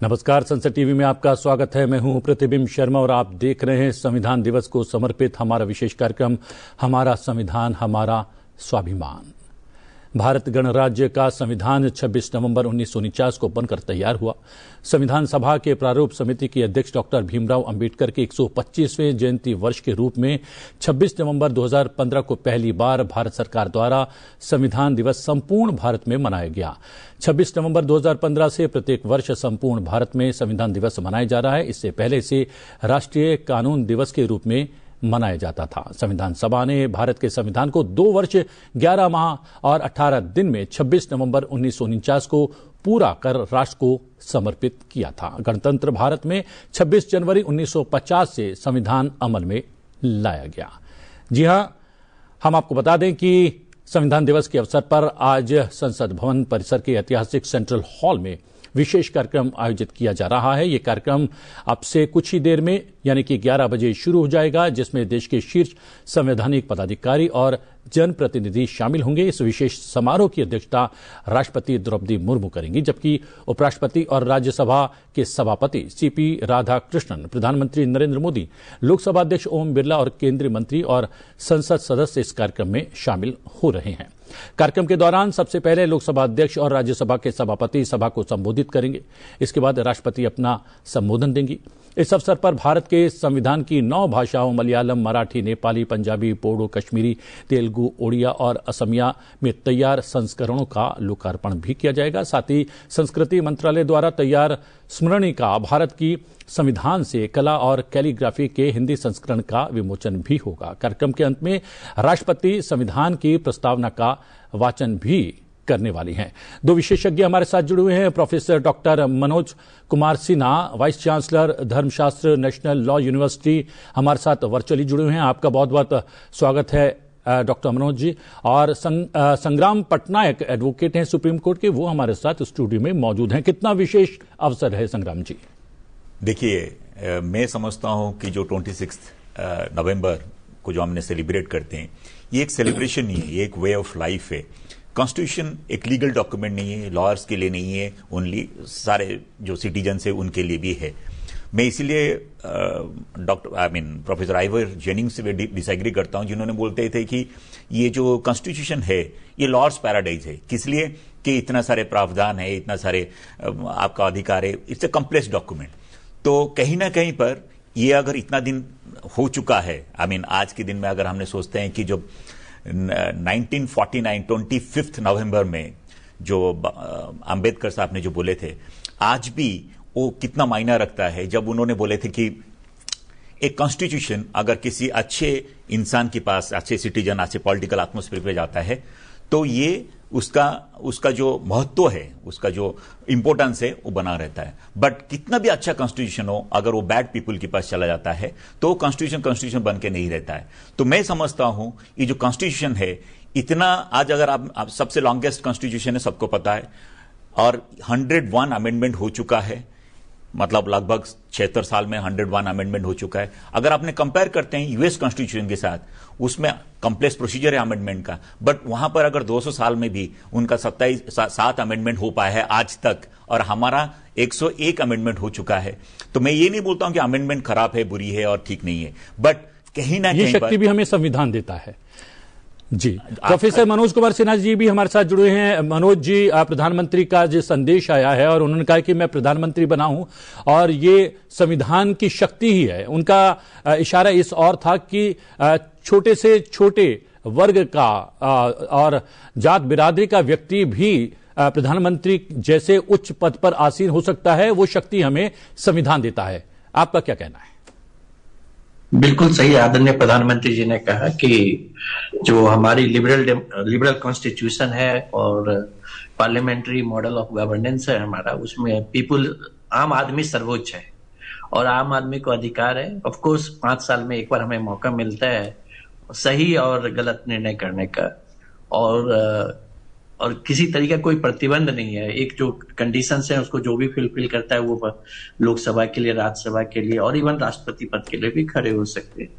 नमस्कार, संसद टीवी में आपका स्वागत है। मैं हूं प्रतिबिंब शर्मा और आप देख रहे हैं संविधान दिवस को समर्पित हमारा विशेष कार्यक्रम हमारा संविधान हमारा स्वाभिमान। भारत गणराज्य का संविधान 26 नवंबर 1949 को बनकर तैयार हुआ। संविधान सभा के प्रारूप समिति के अध्यक्ष डॉक्टर भीमराव अंबेडकर के 125वें जयंती वर्ष के रूप में 26 नवंबर 2015 को पहली बार भारत सरकार द्वारा संविधान दिवस संपूर्ण भारत में मनाया गया। 26 नवंबर 2015 से प्रत्येक वर्ष संपूर्ण भारत में संविधान दिवस मनाया जा रहा है। इससे पहले इसे राष्ट्रीय कानून दिवस के रूप में मनाया जाता था। संविधान सभा ने भारत के संविधान को 2 वर्ष 11 माह और 18 दिन में 26 नवंबर 1949 को पूरा कर राष्ट्र को समर्पित किया था। गणतंत्र भारत में 26 जनवरी 1950 से संविधान अमल में लाया गया। जी हां, हम आपको बता दें कि संविधान दिवस के अवसर पर आज संसद भवन परिसर के ऐतिहासिक सेंट्रल हॉल में विशेष कार्यक्रम आयोजित किया जा रहा है। यह कार्यक्रम अब से कुछ ही देर में यानी कि 11 बजे शुरू हो जाएगा, जिसमें देश के शीर्ष संवैधानिक पदाधिकारी और जनप्रतिनिधि शामिल होंगे। इस विशेष समारोह की अध्यक्षता राष्ट्रपति द्रौपदी मुर्मू करेंगी, जबकि उपराष्ट्रपति और राज्यसभा के सभापति सीपी राधाकृष्णन, प्रधानमंत्री नरेंद्र मोदी, लोकसभा अध्यक्ष ओम बिरला और केंद्रीय मंत्री और संसद सदस्य इस कार्यक्रम में शामिल हो रहे हैं। कार्यक्रम के दौरान सबसे पहले लोकसभा अध्यक्ष और राज्यसभा के सभापति सभा को संबोधित करेंगे। इसके बाद राष्ट्रपति अपना संबोधन देंगी। इस अवसर पर भारत के संविधान की 9 भाषाओं मलयालम, मराठी, नेपाली, पंजाबी, बोडो, कश्मीरी, तेलुगु, ओडिया और असमिया में तैयार संस्करणों का लोकार्पण भी किया जाएगा। साथ ही संस्कृति मंत्रालय द्वारा तैयार स्मरणिका भारत की संविधान से कला और कैलीग्राफी के हिंदी संस्करण का विमोचन भी होगा। कार्यक्रम के अंत में राष्ट्रपति संविधान की प्रस्तावना का वाचन भी करने वाली हैं। 2 विशेषज्ञ हमारे साथ जुड़े हुए हैं। Professor doctor Manoj Kumar Sinha, vice chancellor धर्मशास्त्र नेशनल लॉ यूनिवर्सिटी, हमारे साथ वर्चुअली जुड़े हुए हैं। आपका बहुत बहुत स्वागत है डॉक्टर मनोज जी। और संग्राम पटनायक एडवोकेट हैं सुप्रीम कोर्ट के, वो हमारे साथ स्टूडियो में मौजूद हैं। कितना विशेष अवसर है संग्राम जी? देखिए, मैं समझता हूं कि जो 26 नवंबर को जो हमने सेलिब्रेट करते हैं, ये एक सेलिब्रेशन नहीं है, ये एक वे ऑफ लाइफ है। कॉन्स्टिट्यूशन एक लीगल डॉक्यूमेंट नहीं है, लॉयर्स के लिए नहीं है, ओनली सारे जो सिटीजन है उनके लिए भी है। मैं इसीलिए प्रोफेसर आइवर जेनिंग्स से डिसएग्री करता हूं, जिन्होंने बोलते थे कि ये जो कॉन्स्टिट्यूशन है ये लॉर्ड्स पैराडाइज है। किस लिए? कि इतना सारे प्रावधान है, इतना सारे आपका अधिकार है, इट्स ए कॉम्प्लेक्स डॉक्यूमेंट। तो कहीं ना कहीं पर ये अगर इतना दिन हो चुका है, आज के दिन में अगर हमने सोचते हैं कि जब 1949 25 नवंबर में जो अंबेडकर साहब ने जो बोले थे, आज भी वो कितना मायना रखता है जब उन्होंने बोले थे कि एक कॉन्स्टिट्यूशन अगर किसी अच्छे इंसान के पास, अच्छे सिटीजन, अच्छे पॉलिटिकल एटमॉस्फेयर पे जाता है, तो ये उसका जो महत्व है, उसका जो इंपॉर्टेंस है वो बना रहता है। बट कितना भी अच्छा कॉन्स्टिट्यूशन हो, अगर वो बैड पीपल के पास चला जाता है तो कॉन्स्टिट्यूशन बन के नहीं रहता है। तो मैं समझता हूं ये जो कॉन्स्टिट्यूशन है, इतना आज अगर आप सबसे लॉन्गेस्ट कॉन्स्टिट्यूशन है, सबको पता है, और 101 अमेंडमेंट हो चुका है, मतलब लगभग 76 साल में 101 अमेंडमेंट हो चुका है। अगर आपने कंपेयर करते हैं यूएस कॉन्स्टिट्यूशन के साथ, उसमें कॉम्प्लेक्स प्रोसीजर है अमेंडमेंट का, बट वहां पर अगर 200 साल में भी उनका 7 अमेंडमेंट हो पाया है आज तक, और हमारा 101 अमेंडमेंट हो चुका है। तो मैं ये नहीं बोलता हूं कि अमेंडमेंट खराब है, बुरी है और ठीक नहीं है, बट कहीं ना कहीं शक्ति भी हमें संविधान देता है। जी, प्रोफेसर मनोज कुमार सिन्हा जी भी हमारे साथ जुड़े हैं। मनोज जी, प्रधानमंत्री का जो संदेश आया है और उन्होंने कहा कि मैं प्रधानमंत्री बना हूं और ये संविधान की शक्ति ही है। उनका इशारा इस और था कि छोटे से छोटे वर्ग का और जात बिरादरी का व्यक्ति भी प्रधानमंत्री जैसे उच्च पद पर आसीन हो सकता है। वो शक्ति हमें संविधान देता है। आपका क्या कहना है? बिल्कुल सही आदरणीय प्रधानमंत्री जी ने कहा कि जो हमारी लिबरल कॉन्स्टिट्यूशन है और पार्लियामेंट्री मॉडल ऑफ गवर्नेंस है हमारा, उसमें पीपुल, आम आदमी सर्वोच्च है और आम आदमी को अधिकार है। ऑफ कोर्स 5 साल में एक बार हमें मौका मिलता है सही और गलत निर्णय करने का, और किसी तरीके का कोई प्रतिबंध नहीं है। एक जो कंडीशंस है उसको जो भी फुलफिल करता है वो लोकसभा के लिए, राज्यसभा के लिए और इवन राष्ट्रपति पद के लिए भी खड़े हो सकते हैं।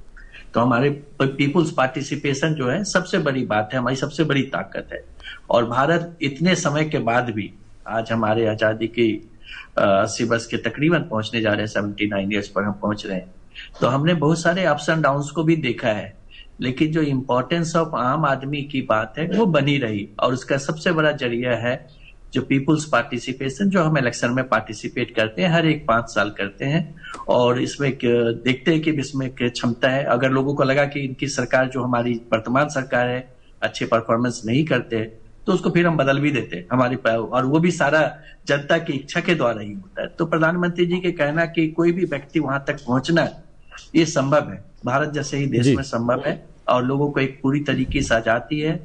तो हमारे पीपुल्स पार्टिसिपेशन जो है सबसे बड़ी बात है, हमारी सबसे बड़ी ताकत है। और भारत इतने समय के बाद भी आज हमारे आजादी की 80 वर्ष के तकरीबन पहुंचने जा रहे हैं, 79 ईयर्स पर हम पहुंच रहे हैं। तो हमने बहुत सारे अप्स एंड डाउन्स को भी देखा है, लेकिन जो इम्पोर्टेंस ऑफ आम आदमी की बात है वो बनी रही, और उसका सबसे बड़ा जरिया है जो पीपुल्स पार्टिसिपेशन, जो हम इलेक्शन में पार्टिसिपेट करते हैं, हर एक 5 साल करते हैं, और इसमें देखते हैं कि इसमें क्षमता है। अगर लोगों को लगा कि इनकी सरकार, जो हमारी वर्तमान सरकार है, अच्छे परफॉर्मेंस नहीं करते, तो उसको फिर हम बदल भी देते हमारी, और वो भी सारा जनता की इच्छा के द्वारा ही होता है। तो प्रधानमंत्री जी के कहना कि कोई भी व्यक्ति वहां तक पहुंचना ये संभव है, भारत जैसे ही देश में संभव है, और लोगों को एक पूरी तरीके से आजादी है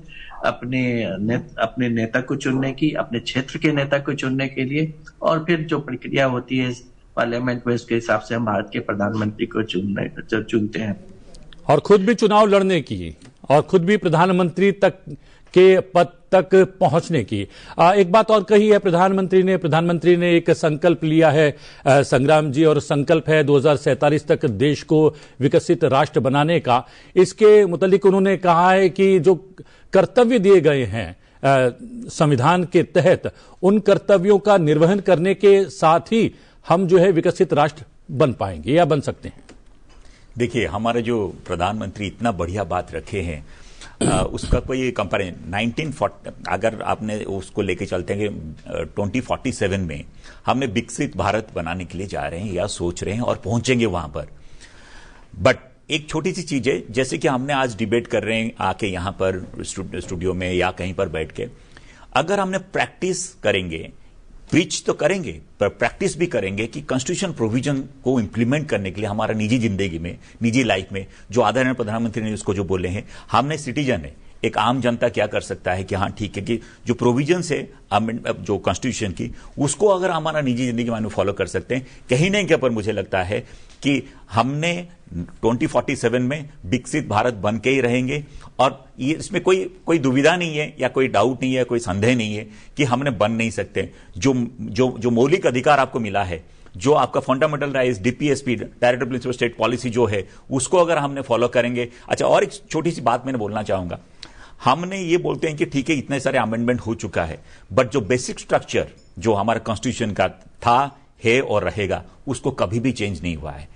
अपने नेता को चुनने की, अपने क्षेत्र के नेता को चुनने के लिए, और फिर जो प्रक्रिया होती है पार्लियामेंट में, उसके हिसाब से हम भारत के प्रधानमंत्री को चुनते हैं, और खुद भी चुनाव लड़ने की, और खुद भी प्रधानमंत्री तक के पद तक पहुंचने की। एक बात और कही है प्रधानमंत्री ने एक संकल्प लिया है संग्राम जी, और संकल्प है 2047 तक देश को विकसित राष्ट्र बनाने का। इसके मुतालिक उन्होंने कहा है कि जो कर्तव्य दिए गए हैं संविधान के तहत, उन कर्तव्यों का निर्वहन करने के साथ ही हम जो है विकसित राष्ट्र बन पाएंगे या बन सकते हैं। देखिए, हमारे जो प्रधानमंत्री इतना बढ़िया बात रखे हैं, उसका कोई कंपेरिजन 1940, अगर आपने उसको लेके चलते हैं कि 2047 में हमने विकसित भारत बनाने के लिए जा रहे हैं या सोच रहे हैं और पहुंचेंगे वहां पर। बट एक छोटी सी चीज है, जैसे कि हमने आज डिबेट कर रहे हैं आके यहां पर स्टूडियो में या कहीं पर बैठ के, अगर हमने प्रैक्टिस करेंगे, प्रीच तो करेंगे पर प्रैक्टिस भी करेंगे कि कॉन्स्टिट्यूशन प्रोविजन को इंप्लीमेंट करने के लिए हमारा निजी जिंदगी में, निजी लाइफ में, जो आदरणीय प्रधानमंत्री ने उसको जो बोले हैं, हमने सिटीजन है, एक आम जनता क्या कर सकता है कि हाँ ठीक है कि जो प्रोविजन है जो कॉन्स्टिट्यूशन की, उसको अगर हमारा निजी जिंदगी में फॉलो कर सकते हैं, कहीं ना कहीं पर मुझे लगता है कि हमने 2047 में विकसित भारत बन के ही रहेंगे। और ये इसमें कोई दुविधा नहीं है या कोई डाउट नहीं है, कोई संदेह नहीं है कि हमने बन नहीं सकते। जो मौलिक अधिकार आपको मिला है, जो आपका fundamental rights, DPSP, directive principle state policy जो है, उसको अगर हमने फॉलो करेंगे। अच्छा, और एक छोटी सी बात मैंने बोलना चाहूंगा, हमने ये बोलते हैं कि ठीक है इतने सारे अमेंडमेंट हो चुका है, बट जो बेसिक स्ट्रक्चर जो हमारे कॉन्स्टिट्यूशन का था, है और रहेगा, उसको कभी भी चेंज नहीं हुआ है।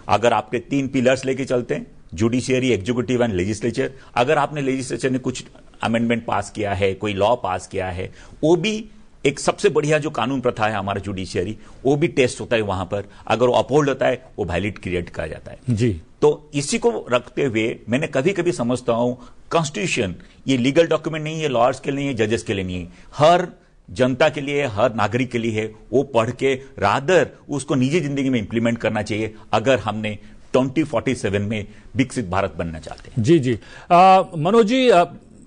अगर आपके 3 पिलर्स लेके चलते हैं, जुडिशियरी, एग्जीक्यूटिव एंड लेजिस्लेचर, अगर आपने लेजिस्लेचर ने कुछ अमेंडमेंट पास किया है, कोई लॉ पास किया है, वो भी एक सबसे बढ़िया जो कानून प्रथा है हमारा जुडिशियरी, वो भी टेस्ट होता है वहां पर। अगर वो अपहोल्ड होता है, वो वैलिड क्रिएट कहा जाता है जी। तो इसी को रखते हुए मैंने कभी कभी समझता हूं कॉन्स्टिट्यूशन ये लीगल डॉक्यूमेंट नहीं है, लॉयर्स के लिए नहीं है, जजेस के लिए नहीं है, हर जनता के लिए, हर नागरिक के लिए है। वो पढ़ के रादर उसको निजी जिंदगी में इंप्लीमेंट करना चाहिए, अगर हमने 2047 में विकसित भारत बनना चाहते हैं। जी जी। मनोज जी,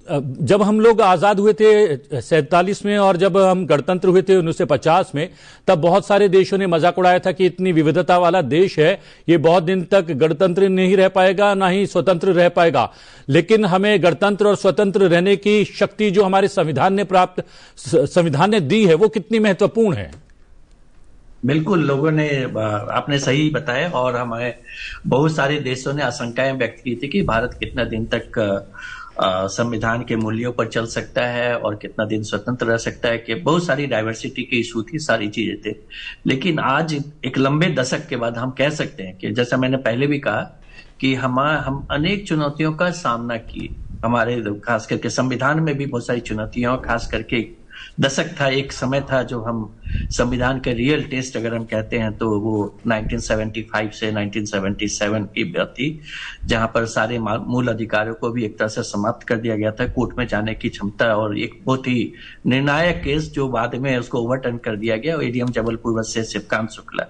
जब हम लोग आजाद हुए थे 47 में, और जब हम गणतंत्र हुए थे 1950 में, तब बहुत सारे देशों ने मजाक उड़ाया था कि इतनी विविधता वाला देश है, ये बहुत दिन तक गणतंत्र नहीं रह पाएगा, ना ही स्वतंत्र रह पाएगा। लेकिन हमें गणतंत्र और स्वतंत्र रहने की शक्ति जो हमारे संविधान ने दी है, वो कितनी महत्वपूर्ण है? बिल्कुल, लोगों ने, आपने सही बताया, और हमारे बहुत सारे देशों ने आशंकाएं व्यक्त की थी कि भारत कितना दिन तक संविधान के मूल्यों पर चल सकता है और कितना दिन स्वतंत्र रह सकता है, कि बहुत सारी डाइवर्सिटी की इशू थी, सारी चीजें थे। लेकिन आज एक लंबे दशक के बाद हम कह सकते हैं कि जैसा मैंने पहले भी कहा कि हम अनेक चुनौतियों का सामना किए। हमारे खास करके संविधान में भी बहुत सारी चुनौतियां, खास करके दशक था, एक समय था जो हम संविधान के रियल टेस्ट अगर हम कहते हैं तो वो 1975 से 1977 की बात थी, जहां पर सारे मूल अधिकारों को भी एक तरह से समाप्त कर दिया गया था, कोर्ट में जाने की क्षमता, और एक बहुत ही निर्णायक केस जो बाद में उसको ओवरटर्न कर दिया गया, एडीएम जबलपुर वर्सेस शिवकांत शुक्ला।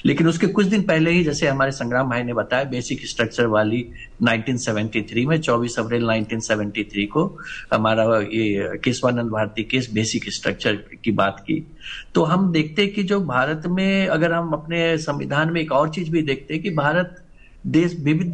लेकिन उसके कुछ दिन पहले ही, जैसे हमारे संग्राम भाई ने बताया, बेसिक स्ट्रक्चर वाली 1973 में 24 अप्रैल 1973 को हमारा ये Keshavananda Bharati case basic structure की बात की। तो हम देखते हैं कि जो भारत में, अगर हम अपने संविधान में एक और चीज भी देखते हैं कि भारत देश विविध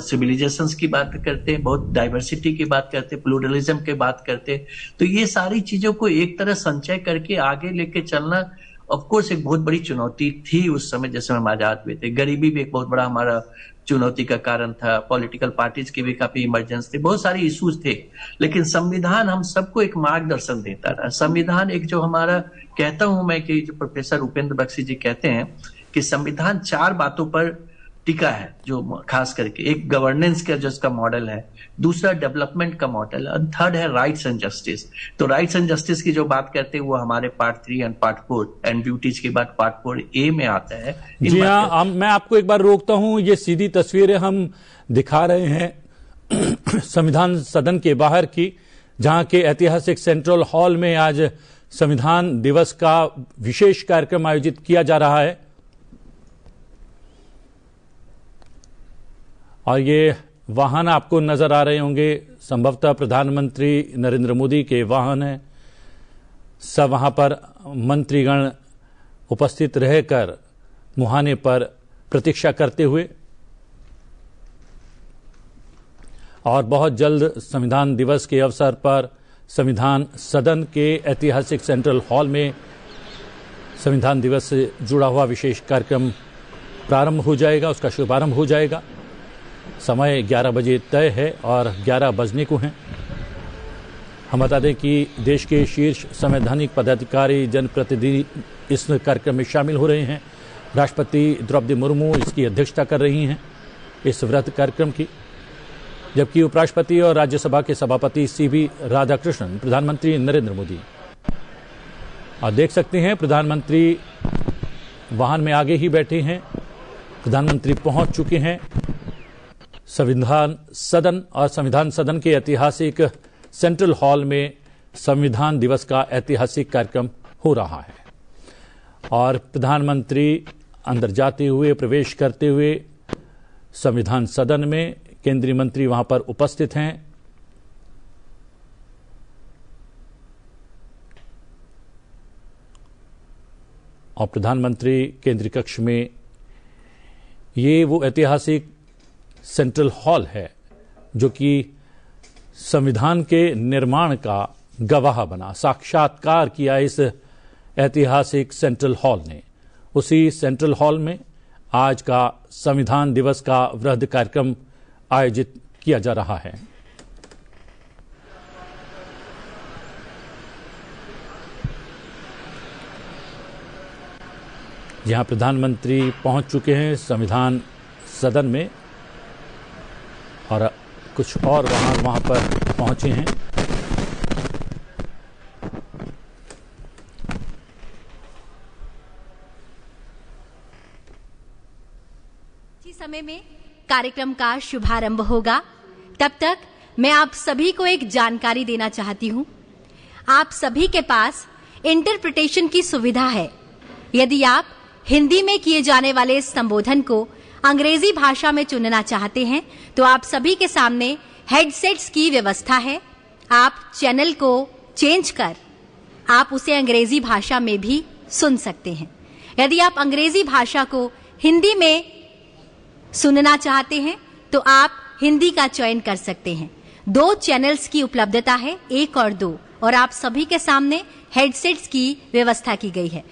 सिविलाइजेशंस की बात करते हैं, बहुत डाइवर्सिटी की बात करते हैं, प्लूरलिज्म की बात करते हैं। तो ये सारी चीजों को एक तरह संचय करके आगे लेके चलना ऑफ कोर्स एक बहुत बड़ी चुनौती थी उस समय जिस समय हम आजाद हुए थे। गरीबी भी एक बहुत बड़ा हमारा चुनौती का कारण था, पॉलिटिकल पार्टीज की भी काफी इमरजेंस थे, बहुत सारे इश्यूज थे। लेकिन संविधान हम सबको एक मार्गदर्शन देता था। संविधान एक जो हमारा, कहता हूं मैं कि जो प्रोफेसर उपेंद्र बख्शी जी कहते हैं कि संविधान 4 बातों पर टिका है, जो खास करके एक गवर्नेंस का जिसका मॉडल है, दूसरा डेवलपमेंट का मॉडल है, और थर्ड है राइट्स एंड जस्टिस। तो राइट्स एंड जस्टिस की जो बात करते हैं वो हमारे part 3 and part 4 and duties के बाद पार्ट 4A में आता है। जी हाँ, मैं आपको एक बार रोकता हूं। ये सीधी तस्वीरें हम दिखा रहे हैं संविधान सदन के बाहर की, जहां के ऐतिहासिक सेंट्रल हॉल में आज संविधान दिवस का विशेष कार्यक्रम आयोजित किया जा रहा है। और ये वाहन आपको नजर आ रहे होंगे, संभवतः प्रधानमंत्री नरेंद्र मोदी के वाहन हैं। सब वहां पर मंत्रीगण उपस्थित रहकर मुहाने पर प्रतीक्षा करते हुए, और बहुत जल्द संविधान दिवस के अवसर पर संविधान सदन के ऐतिहासिक सेंट्रल हॉल में संविधान दिवस से जुड़ा हुआ विशेष कार्यक्रम प्रारंभ हो जाएगा, उसका शुभारंभ हो जाएगा। समय 11 बजे तय है और 11 बजने को हैं। हम बता दें कि देश के शीर्ष संवैधानिक पदाधिकारी, जनप्रतिनिधि इस कार्यक्रम में शामिल हो रहे हैं। राष्ट्रपति द्रौपदी मुर्मू इसकी अध्यक्षता कर रही हैं, इस व्रत कार्यक्रम की, जबकि उपराष्ट्रपति और राज्यसभा के सभापति CP राधाकृष्णन, प्रधानमंत्री नरेंद्र मोदी। और देख सकते हैं प्रधानमंत्री वाहन में आगे ही बैठे हैं। प्रधानमंत्री पहुंच चुके हैं संविधान सदन, और संविधान सदन के ऐतिहासिक सेंट्रल हॉल में संविधान दिवस का ऐतिहासिक कार्यक्रम हो रहा है। और प्रधानमंत्री अंदर जाते हुए, प्रवेश करते हुए संविधान सदन में, केंद्रीय मंत्री वहां पर उपस्थित हैं। और प्रधानमंत्री केंद्रीय कक्ष में, ये वो ऐतिहासिक सेंट्रल हॉल है जो कि संविधान के निर्माण का गवाह बना, साक्षात्कार किया इस ऐतिहासिक सेंट्रल हॉल ने। उसी सेंट्रल हॉल में आज का संविधान दिवस का वृहद कार्यक्रम आयोजित किया जा रहा है। जहां प्रधानमंत्री पहुंच चुके हैं संविधान सदन में, और कुछ और वहां पर पहुंचे हैं। इसी समय में कार्यक्रम का शुभारंभ होगा। तब तक मैं आप सभी को एक जानकारी देना चाहती हूं। आप सभी के पास इंटरप्रिटेशन की सुविधा है। यदि आप हिंदी में किए जाने वाले इस संबोधन को अंग्रेजी भाषा में चुनना चाहते हैं तो आप सभी के सामने हेडसेट्स की व्यवस्था है। आप चैनल को चेंज कर आप उसे अंग्रेजी भाषा में भी सुन सकते हैं। यदि आप अंग्रेजी भाषा को हिंदी में सुनना चाहते हैं तो आप हिंदी का चयन कर सकते हैं। 2 चैनल्स की उपलब्धता है, 1 और 2, और आप सभी के सामने हेडसेट्स की व्यवस्था की गई है।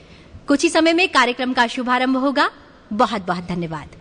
कुछ ही समय में कार्यक्रम का शुभारंभ होगा। बहुत बहुत धन्यवाद।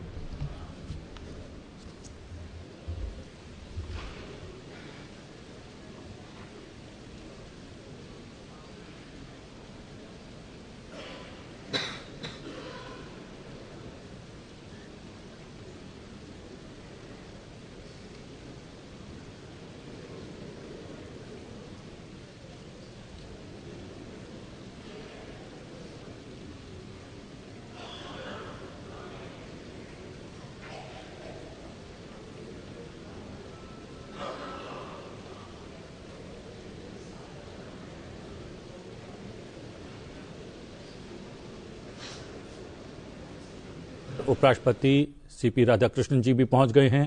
उपराष्ट्रपति CP राधाकृष्णन जी भी पहुंच गए हैं।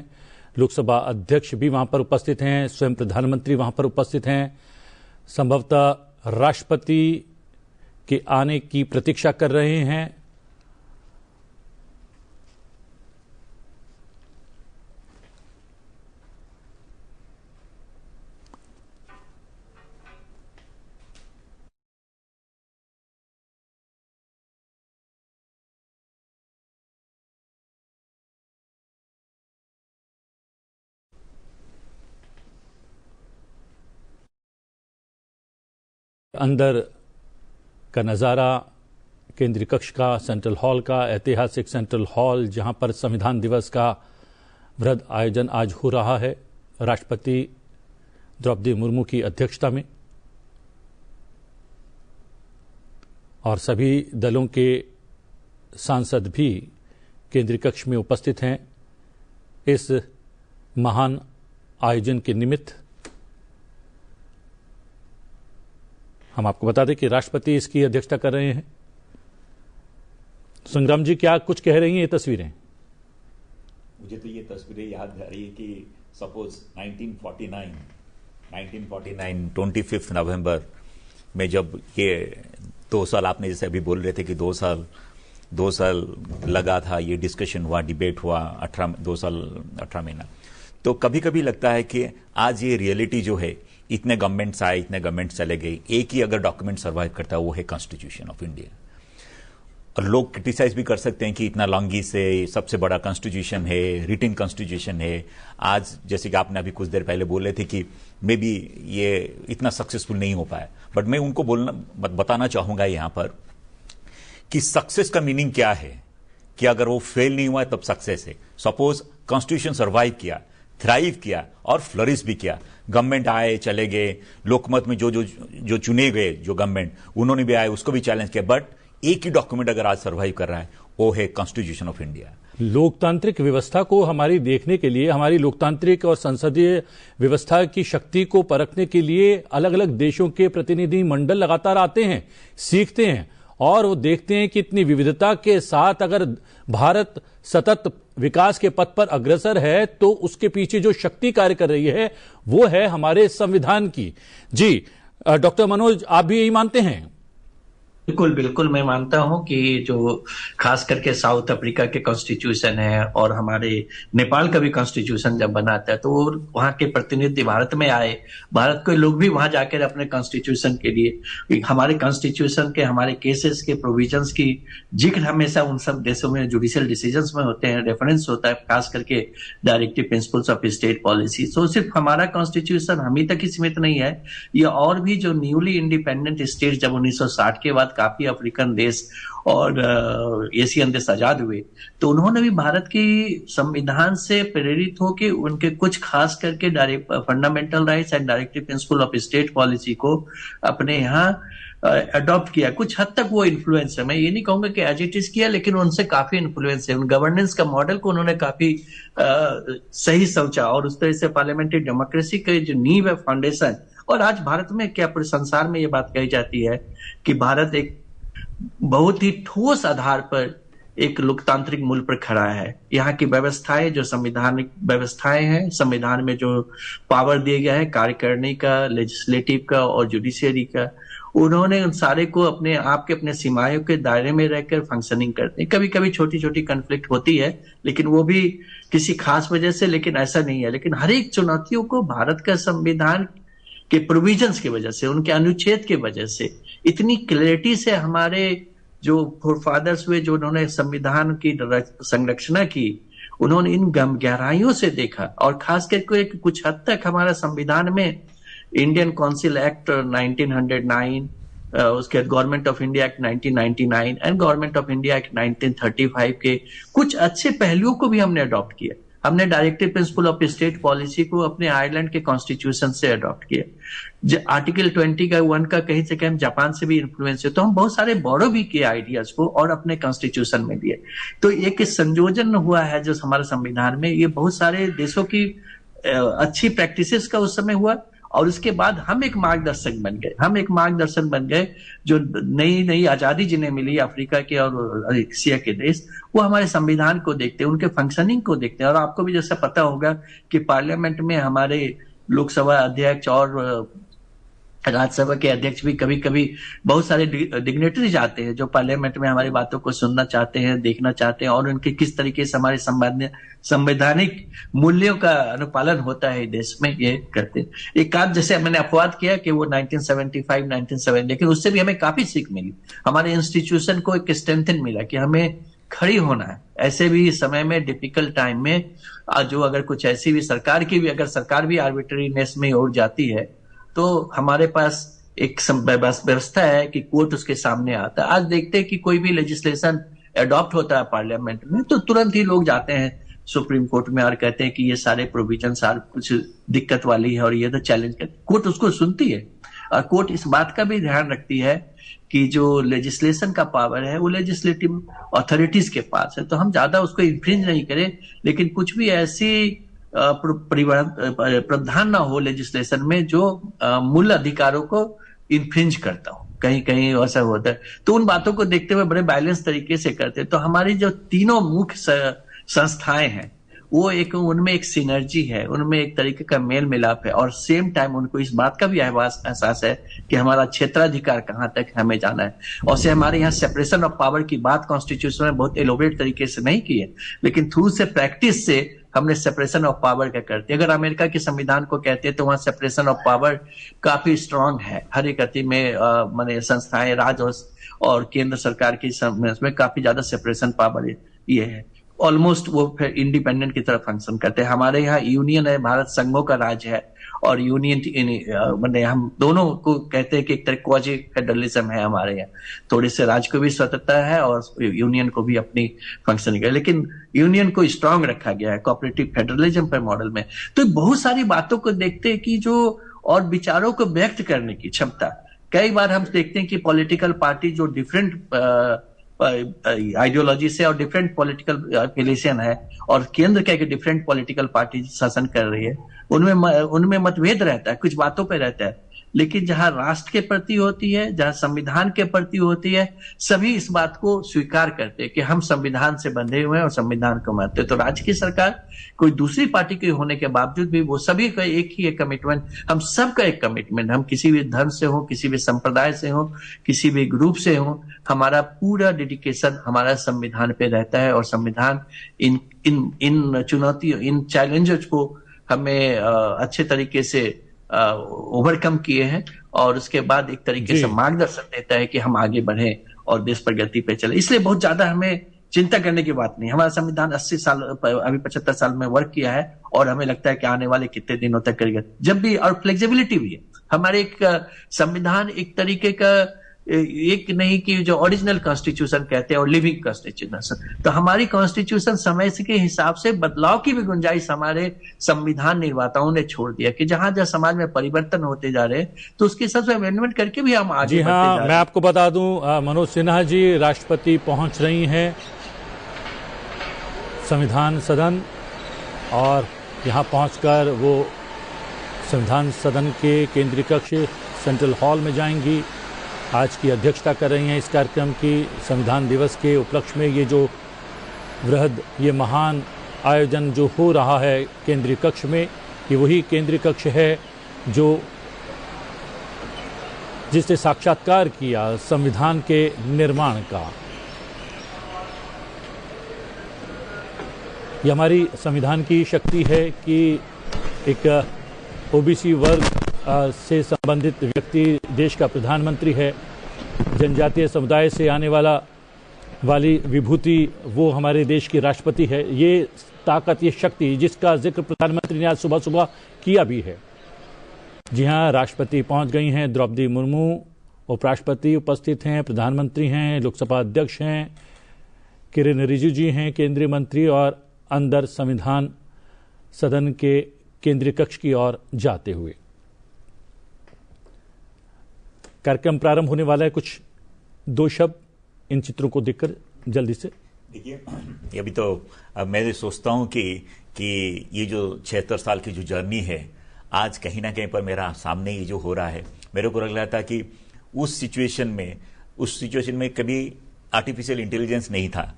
लोकसभा अध्यक्ष भी वहां पर उपस्थित हैं। स्वयं प्रधानमंत्री वहां पर उपस्थित हैं। संभवतः राष्ट्रपति के आने की प्रतीक्षा कर रहे हैं। अंदर का नज़ारा केंद्रीय कक्ष का, सेंट्रल हॉल का, ऐतिहासिक सेंट्रल हॉल जहां पर संविधान दिवस का वृहद आयोजन आज हो रहा है राष्ट्रपति द्रौपदी मुर्मू की अध्यक्षता में, और सभी दलों के सांसद भी केंद्रीय कक्ष में उपस्थित हैं इस महान आयोजन के निमित्त। हम आपको बता दें कि राष्ट्रपति इसकी अध्यक्षता कर रहे हैं। संग्राम जी, क्या कुछ कह रही हैं ये तस्वीरें? मुझे तो ये तस्वीरें याद आ रही है कि सपोज 1949 25 नवंबर में जब ये 2 साल, आपने जैसे अभी बोल रहे थे कि 2 साल लगा था, ये डिस्कशन हुआ, डिबेट हुआ, 2 साल 18 महीना। तो कभी कभी लगता है कि आज ये रियलिटी जो है, इतने गवर्नमेंट्स आए, इतने गवर्नमेंट चले गए, एक ही अगर डॉक्यूमेंट सर्वाइव करता है वो है कॉन्स्टिट्यूशन ऑफ इंडिया। और लोग क्रिटिसाइज भी कर सकते हैं कि इतना लॉन्गी से सबसे बड़ा कॉन्स्टिट्यूशन है, रिटन कॉन्स्टिट्यूशन है। आज जैसे कि आपने अभी कुछ देर पहले बोले थे कि मे बी ये इतना सक्सेसफुल नहीं हो पाया, बट मैं उनको बताना चाहूंगा यहां पर कि सक्सेस का मीनिंग क्या है, कि अगर वो फेल नहीं हुआ तब सक्सेस है। सपोज कॉन्स्टिट्यूशन सर्वाइव किया, थ्राइव किया और फ्लरिश भी किया, गवर्नमेंट आए चले गए, लोकमत में जो चुने गए जो गवर्नमेंट, उन्होंने भी आए, उसको भी चैलेंज किया, बट एक ही डॉक्यूमेंट अगर आज सर्वाइव कर रहा है वो है कॉन्स्टिट्यूशन ऑफ इंडिया। लोकतांत्रिक व्यवस्था को हमारी देखने के लिए, हमारी लोकतांत्रिक और संसदीय व्यवस्था की शक्ति को परखने के लिए अलग अलग देशों के प्रतिनिधि मंडल लगातार आते हैं, सीखते हैं, और वो देखते हैं कि इतनी विविधता के साथ अगर भारत सतत विकास के पथ पर अग्रसर है तो उसके पीछे जो शक्ति कार्य कर रही है वो है हमारे संविधान की। जी डॉक्टर मनोज, आप भी यही मानते हैं? बिल्कुल बिल्कुल, मैं मानता हूं कि जो खास करके साउथ अफ्रीका के कॉन्स्टिट्यूशन है और हमारे नेपाल का भी कॉन्स्टिट्यूशन जब बनाता है तो वहां के प्रतिनिधि भारत में आए, भारत के लोग भी वहां जाकर अपने कॉन्स्टिट्यूशन के लिए, हमारे कॉन्स्टिट्यूशन के, हमारे केसेस के प्रोविजंस की जिक्र हमेशा उन सब देशों में जुडिशियल डिसीजंस में होते हैं, रेफरेंस होता है, खास करके directive principles of state policy. तो सिर्फ हमारा कॉन्स्टिट्यूशन हम ही तक ही सीमित नहीं है, ये और भी जो न्यूली इंडिपेंडेंट स्टेट जब 1960 के बाद काफी अफ्रीकन देश और एशियन देश आजाद हुए तो उन्होंने भी भारत की संविधान से प्रेरित होकर उनके कुछ खास करके fundamental rights and directive principle of state policy को अपने यहाँ अडॉप्ट किया। कुछ हद तक वो इन्फ्लुएंस है, मैं ये नहीं कहूंगा कि एज इट इज किया, लेकिन उनसे काफी इन्फ्लुएंस है। उन गवर्नेंस का मॉडल को उन्होंने काफी सही सोचा और उस तरह से पार्लियामेंट्री डेमोक्रेसी का जो नींव है, फाउंडेशन। और आज भारत में क्या पूरे संसार में ये बात कही जाती है कि भारत एक बहुत ही ठोस आधार पर एक लोकतांत्रिक मूल पर खड़ा है। यहाँ की व्यवस्थाएं जो संवैधानिक व्यवस्थाएं हैं, संविधान में जो पावर दिया गया है कार्यकारिणी का, लेजिस्लेटिव का और जुडिशियरी का, उन्होंने उन सारे को अपने आप के अपने सीमाओं के दायरे में रहकर फंक्शनिंग करते हैं। कभी कभी छोटी छोटी कन्फ्लिक्ट होती है लेकिन वो भी किसी खास वजह से, लेकिन ऐसा नहीं है। लेकिन हर एक चुनौतियों को भारत का संविधान के प्रोविजंस की वजह से, उनके अनुच्छेद की वजह से इतनी क्लैरिटी से हमारे जो फोरफादर्स हुए, जो उन्होंने संविधान की संरचना की, उन्होंने इन गहराइयों से देखा। और खास करके कुछ हद तक हमारा संविधान में इंडियन काउंसिल एक्ट 1909, उसके बाद government of India act 1999 and government of India act 1935 के कुछ अच्छे पहलुओं को भी हमने अडॉप्ट किया। हमने directive principle of state policy को अपने आयरलैंड के कॉन्स्टिट्यूशन से अडॉप्ट किया। आर्टिकल 20 का 1 का कहीं से कहीं जापान से भी इन्फ्लुएंस है। तो हम बहुत सारे बोरो भी किए आइडियाज को और अपने कॉन्स्टिट्यूशन में दिए। तो एक संयोजन हुआ है जो हमारे संविधान में, ये बहुत सारे देशों की अच्छी प्रैक्टिसेस का उस समय हुआ और उसके बाद हम एक मार्गदर्शन बन गए। जो नई नई आजादी जिन्हें मिली अफ्रीका के और एशिया के देश, वो हमारे संविधान को देखते हैं, उनके फंक्शनिंग को देखते हैं। और आपको भी जैसा पता होगा कि पार्लियामेंट में हमारे लोकसभा अध्यक्ष और राज्यसभा के अध्यक्ष भी कभी कभी बहुत सारे डिग्नेटरीज आते हैं जो पार्लियामेंट में हमारी बातों को सुनना चाहते हैं, देखना चाहते हैं और उनके किस तरीके से हमारे संवैधानिक मूल्यों का अनुपालन होता है देश में, ये करते हैं। एक बात जैसे मैंने अपवाद किया कि वो 1975 1970, लेकिन उससे भी हमें काफी सीख मिली। हमारे इंस्टीट्यूशन को एक स्ट्रेंथन मिला कि हमें खड़ी होना है ऐसे भी समय में, डिफिकल्ट टाइम में। जो अगर कुछ ऐसी भी सरकार की भी, अगर सरकार भी आर्बिट्रीनेस में उड़ जाती है तो हमारे पास एक व्यवस्था है कि कोर्ट उसके सामने आता है। आज देखते हैं कि कोई भी लेजिस्लेशन अडॉप्ट होता है पार्लियामेंट में तो तुरंत ही लोग जाते हैं सुप्रीम कोर्ट में और कहते हैं कि ये सारे प्रोविजन सारे कुछ दिक्कत वाली है और ये तो चैलेंज करती है। कोर्ट उसको सुनती है और कोर्ट इस बात का भी ध्यान रखती है कि जो लेजिस्लेशन का पावर है वो लेजिस्लेटिव अथॉरिटीज के पास है, तो हम ज्यादा उसको इन्फ्रिंज नहीं करें, लेकिन कुछ भी ऐसी प्रावधान ना हो लेजिस्लेशन में जो मूल अधिकारों को इन्फ्रिंज करता हो। कहीं कहीं ऐसा होता है, तो उन बातों को देखते हुए बड़े बैलेंस तरीके से करते हैं। तो हमारी जो तीनों मुख्य संस्थाएं हैं वो एक उनमें एक सिनर्जी है, उनमें एक तरीके का मेल मिलाप है और सेम टाइम उनको इस बात का भी एहसास है कि हमारा क्षेत्राधिकार कहाँ तक हमें जाना है। और से हमारे यहाँ सेपरेशन ऑफ पावर की बात कॉन्स्टिट्यूशन में बहुत एलोबरेट तरीके से नहीं की है, लेकिन थ्रू से प्रैक्टिस से हमने सेपरेशन ऑफ पावर का करते। अगर अमेरिका के संविधान को कहते हैं तो वहां सेपरेशन ऑफ पावर काफी स्ट्रांग है। हर एक अति में माने संस्थाएं राज्य और केंद्र सरकार की में काफी ज्यादा सेपरेशन पावर ये है, ऑलमोस्ट वो फिर इंडिपेंडेंट की तरफ फंक्शन करते हैं। हमारे यहाँ यूनियन है, भारत संघों का राज्य है और यूनियन मैंने हम दोनों को कहते हैं कि एक तरह क्वाजी फेडरलिज्म है हमारे यहाँ। थोड़ी से राज्य को भी स्वतंत्रता है और यूनियन को भी अपनी फंक्शनिंग है, लेकिन यूनियन को स्ट्रांग रखा गया है कोऑपरेटिव फेडरलिज्म पर मॉडल में। तो बहुत सारी बातों को देखते हैं कि जो और विचारों को व्यक्त करने की क्षमता, कई बार हम देखते हैं कि पॉलिटिकल पार्टी जो डिफरेंट आइडियोलॉजी से और डिफरेंट पॉलिटिकल एफिलिएशन है और केंद्र के डिफरेंट पॉलिटिकल पार्टी शासन कर रही है, उनमें मतभेद रहता है, कुछ बातों पे रहता है, लेकिन जहां राष्ट्र के प्रति होती है, जहां संविधान के प्रति होती है, सभी इस बात को स्वीकार करते हैं कि हम संविधान से बंधे हुए हैं और संविधान को मानते हैं। तो राज्य की सरकार कोई दूसरी पार्टी के होने के बावजूद भी वो सभी का एक ही एक कमिटमेंट, हम सबका एक कमिटमेंट, हम किसी भी धर्म से हो, किसी भी संप्रदाय से हो, किसी भी ग्रुप से हो, हमारा पूरा डेडिकेशन हमारा संविधान पे रहता है और संविधान इन चुनौतियों, इन चैलेंजेस को हमें अच्छे तरीके से ओवरकम किए हैं और उसके बाद एक तरीके से मार्गदर्शन देता है कि हम आगे बढ़े और देश प्रगति पे चले। इसलिए बहुत ज्यादा हमें चिंता करने की बात नहीं। हमारा संविधान 80 साल अभी 75 साल में वर्क किया है और हमें लगता है कि आने वाले कितने दिनों तक करेगा जब भी, और फ्लेक्सिबिलिटी भी है। हमारे एक संविधान एक तरीके का एक नहीं कि जो ओरिजिनल कॉन्स्टिट्यूशन कहते हैं और लिविंग कॉन्स्टिट्यूशन, तो हमारी कॉन्स्टिट्यूशन समय के हिसाब से बदलाव की भी गुंजाइश हमारे संविधान निर्माताओं ने छोड़ दिया कि जहां जहां समाज में परिवर्तन होते जा रहे हैं तो उसके हिसाब से अमेंडमेंट करके भी हम आगे बढ़ते जा रहे हैं। मैं आपको बता दूं, मनोज सिन्हा जी राष्ट्रपति पहुंच रही हैं संविधान सदन और यहां पहुंचकर वो संविधान सदन के केंद्रीय कक्ष सेंट्रल हॉल में जाएंगी। आज की अध्यक्षता कर रही हैं इस कार्यक्रम की। संविधान दिवस के उपलक्ष्य में ये जो वृहद, ये महान आयोजन जो हो रहा है केंद्रीय कक्ष में, ये वही केंद्रीय कक्ष है जो जिसने साक्षात्कार किया संविधान के निर्माण का। ये हमारी संविधान की शक्ति है कि एक ओबीसी वर्ग से संबंधित व्यक्ति देश का प्रधानमंत्री है, जनजातीय समुदाय से आने वाली विभूति वो हमारे देश की राष्ट्रपति है। ये ताकत, ये शक्ति जिसका जिक्र प्रधानमंत्री ने आज सुबह सुबह किया भी है। जी हाँ, राष्ट्रपति पहुंच गई हैं, द्रौपदी मुर्मू उपराष्ट्रपति उपस्थित हैं, प्रधानमंत्री हैं, लोकसभा अध्यक्ष हैं, किरेन रिजिजू जी हैं केंद्रीय मंत्री, और अंदर संविधान सदन के केंद्रीय कक्ष की ओर जाते हुए कार्यक्रम प्रारंभ होने वाला है। कुछ दो शब्द इन चित्रों को देखकर जल्दी से देखिए। अभी तो मैं सोचता हूं कि ये जो 76 साल की जो जर्नी है, आज कहीं ना कहीं पर मेरा सामने ये जो हो रहा है, मेरे को लग रहा था कि उस सिचुएशन में कभी आर्टिफिशियल इंटेलिजेंस नहीं था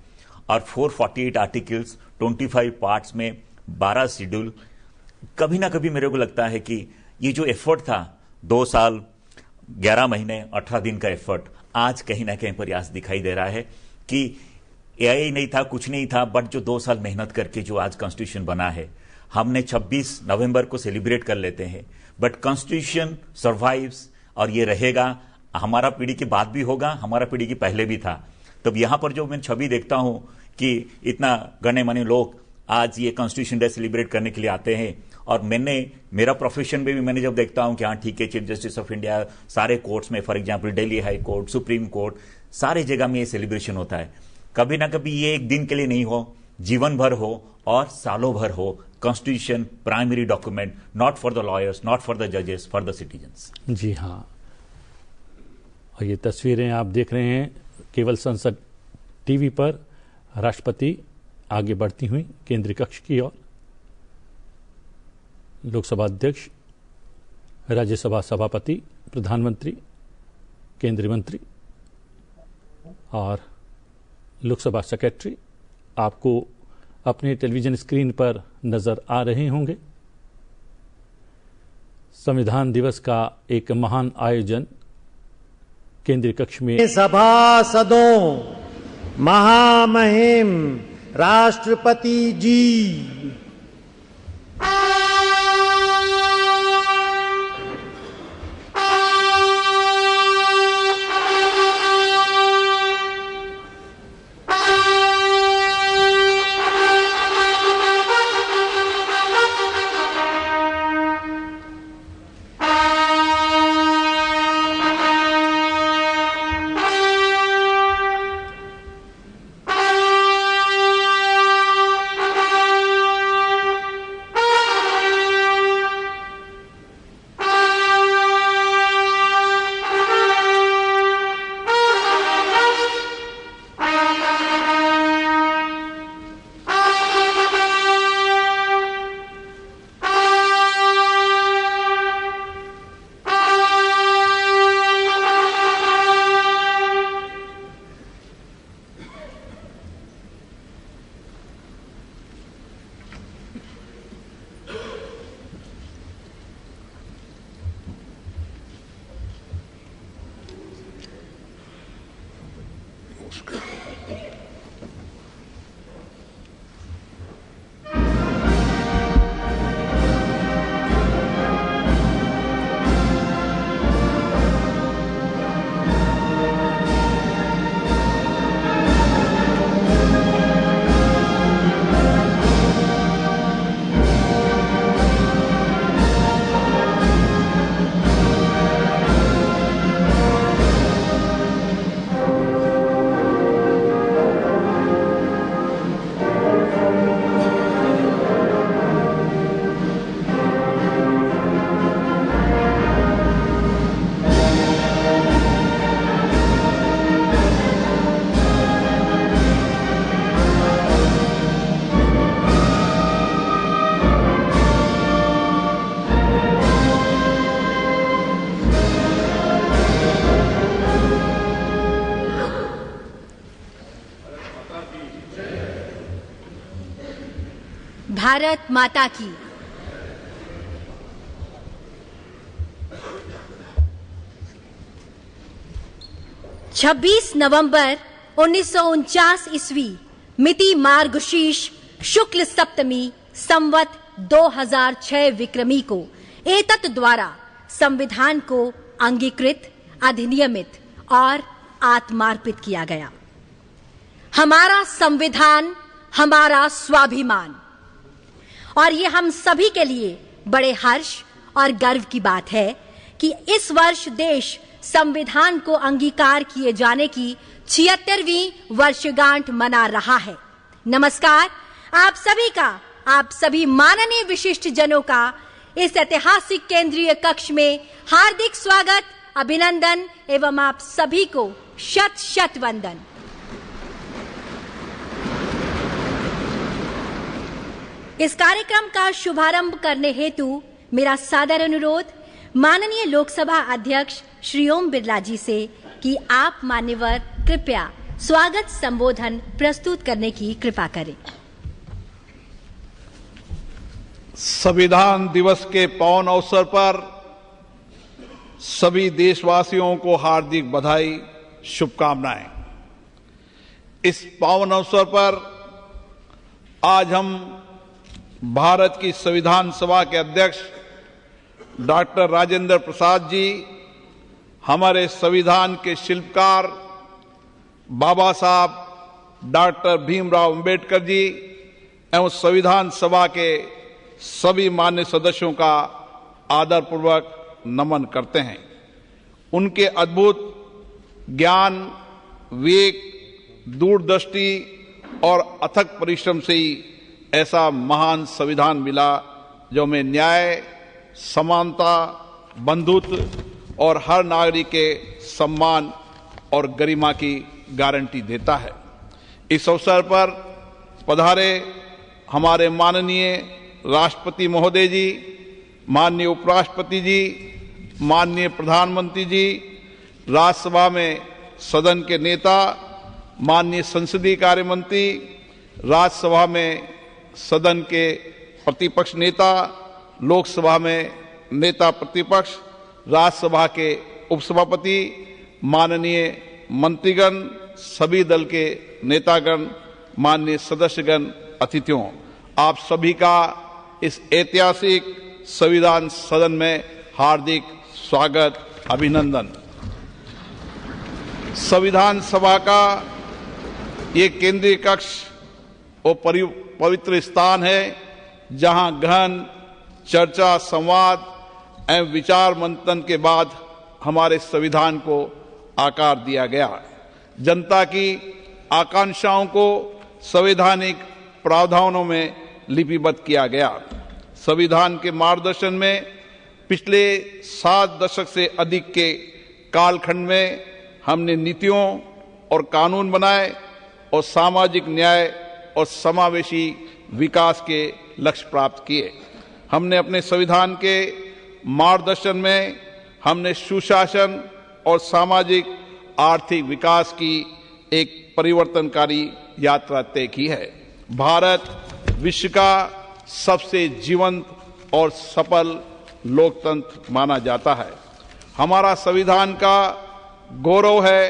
और 448 आर्टिकल्स, 25 पार्ट्स में 12 शेड्यूल, कभी ना कभी मेरे को लगता है कि ये जो एफर्ट था 2 साल 11 महीने 18 दिन का एफर्ट, आज कहीं ना कहीं प्रयास दिखाई दे रहा है कि एआई नहीं था, कुछ नहीं था, बट जो 2 साल मेहनत करके जो आज कॉन्स्टिट्यूशन बना है, हमने 26 नवंबर को सेलिब्रेट कर लेते हैं, बट कॉन्स्टिट्यूशन सर्वाइव्स और ये रहेगा। हमारा पीढ़ी के बाद भी होगा, हमारा पीढ़ी के पहले भी था। तब यहां पर जो मैं छवि देखता हूं कि इतना गणे माने लोग आज ये कॉन्स्टिट्यूशन डे सेलिब्रेट करने के लिए आते हैं और मेरा प्रोफेशन में भी मैंने जब देखता हूं कि हाँ ठीक है, चीफ जस्टिस ऑफ इंडिया सारे कोर्ट्स में, for example Delhi high court, supreme court, सारे जगह में ये सेलिब्रेशन होता है। कभी ना कभी ये एक दिन के लिए नहीं हो, जीवन भर हो और सालों भर हो। Constitution primary document, not for the lawyers, not for the जजेस, फॉर द सिटीजन्स। जी हाँ, और ये तस्वीरें आप देख रहे हैं केवल संसद टीवी पर, राष्ट्रपति आगे बढ़ती हुई केंद्रीय कक्ष की ओर, लोकसभा अध्यक्ष, राज्यसभा सभापति, प्रधानमंत्री, केंद्रीय मंत्री और लोकसभा सेक्रेटरी आपको अपने टेलीविजन स्क्रीन पर नजर आ रहे होंगे। संविधान दिवस का एक महान आयोजन केंद्रीय कक्ष में सभासदों, महामहिम राष्ट्रपति जी, भारत माता की। छब्बीस नवंबर 1949 ईस्वी मिति मार्गशीर्ष शुक्ल सप्तमी संवत 2006 विक्रमी को एतत् द्वारा संविधान को अंगीकृत, अधिनियमित और आत्मार्पित किया गया। हमारा संविधान हमारा स्वाभिमान, और ये हम सभी के लिए बड़े हर्ष और गर्व की बात है कि इस वर्ष देश संविधान को अंगीकार किए जाने की 76वीं वर्षगांठ मना रहा है। नमस्कार आप सभी का, आप सभी माननीय विशिष्ट जनों का इस ऐतिहासिक केंद्रीय कक्ष में हार्दिक स्वागत, अभिनंदन एवं आप सभी को शत शत वंदन। इस कार्यक्रम का शुभारंभ करने हेतु मेरा सादर अनुरोध माननीय लोकसभा अध्यक्ष श्री ओम बिरला जी से कि आप मान्यवर कृपया स्वागत संबोधन प्रस्तुत करने की कृपा करें। संविधान दिवस के पावन अवसर पर सभी देशवासियों को हार्दिक बधाई, शुभकामनाएं। इस पावन अवसर पर आज हम भारत की संविधान सभा के अध्यक्ष डॉक्टर राजेंद्र प्रसाद जी, हमारे संविधान के शिल्पकार बाबा साहब डॉक्टर भीमराव अंबेडकर जी एवं संविधान सभा के सभी मान्य सदस्यों का आदरपूर्वक नमन करते हैं। उनके अद्भुत ज्ञान, विवेक, दूरदृष्टि और अथक परिश्रम से ही ऐसा महान संविधान मिला जो में न्याय, समानता, बंधुत्व और हर नागरिक के सम्मान और गरिमा की गारंटी देता है। इस अवसर पर पधारे हमारे माननीय राष्ट्रपति महोदय जी, माननीय उपराष्ट्रपति जी, माननीय प्रधानमंत्री जी, राज्यसभा में सदन के नेता, माननीय संसदीय कार्य मंत्री, राज्यसभा में सदन के प्रतिपक्ष नेता, लोकसभा में नेता प्रतिपक्ष, राज्यसभा के उपसभापति, माननीय मंत्रीगण, सभी दल के नेतागण, माननीय सदस्यगण, अतिथियों, आप सभी का इस ऐतिहासिक संविधान सदन में हार्दिक स्वागत, अभिनंदन। संविधान सभा का ये केंद्रीय कक्ष और पवित्र स्थान है जहां गहन चर्चा, संवाद एवं विचार मंथन के बाद हमारे संविधान को आकार दिया गया। जनता की आकांक्षाओं को संवैधानिक प्रावधानों में लिपिबद्ध किया गया। संविधान के मार्गदर्शन में पिछले 7 दशक से अधिक के कालखंड में हमने नीतियों और कानून बनाए और सामाजिक न्याय और समावेशी विकास के लक्ष्य प्राप्त किए। हमने अपने संविधान के मार्गदर्शन में हमने सुशासन और सामाजिक आर्थिक विकास की एक परिवर्तनकारी यात्रा तय की है। भारत विश्व का सबसे जीवंत और सफल लोकतंत्र माना जाता है। हमारा संविधान का गौरव है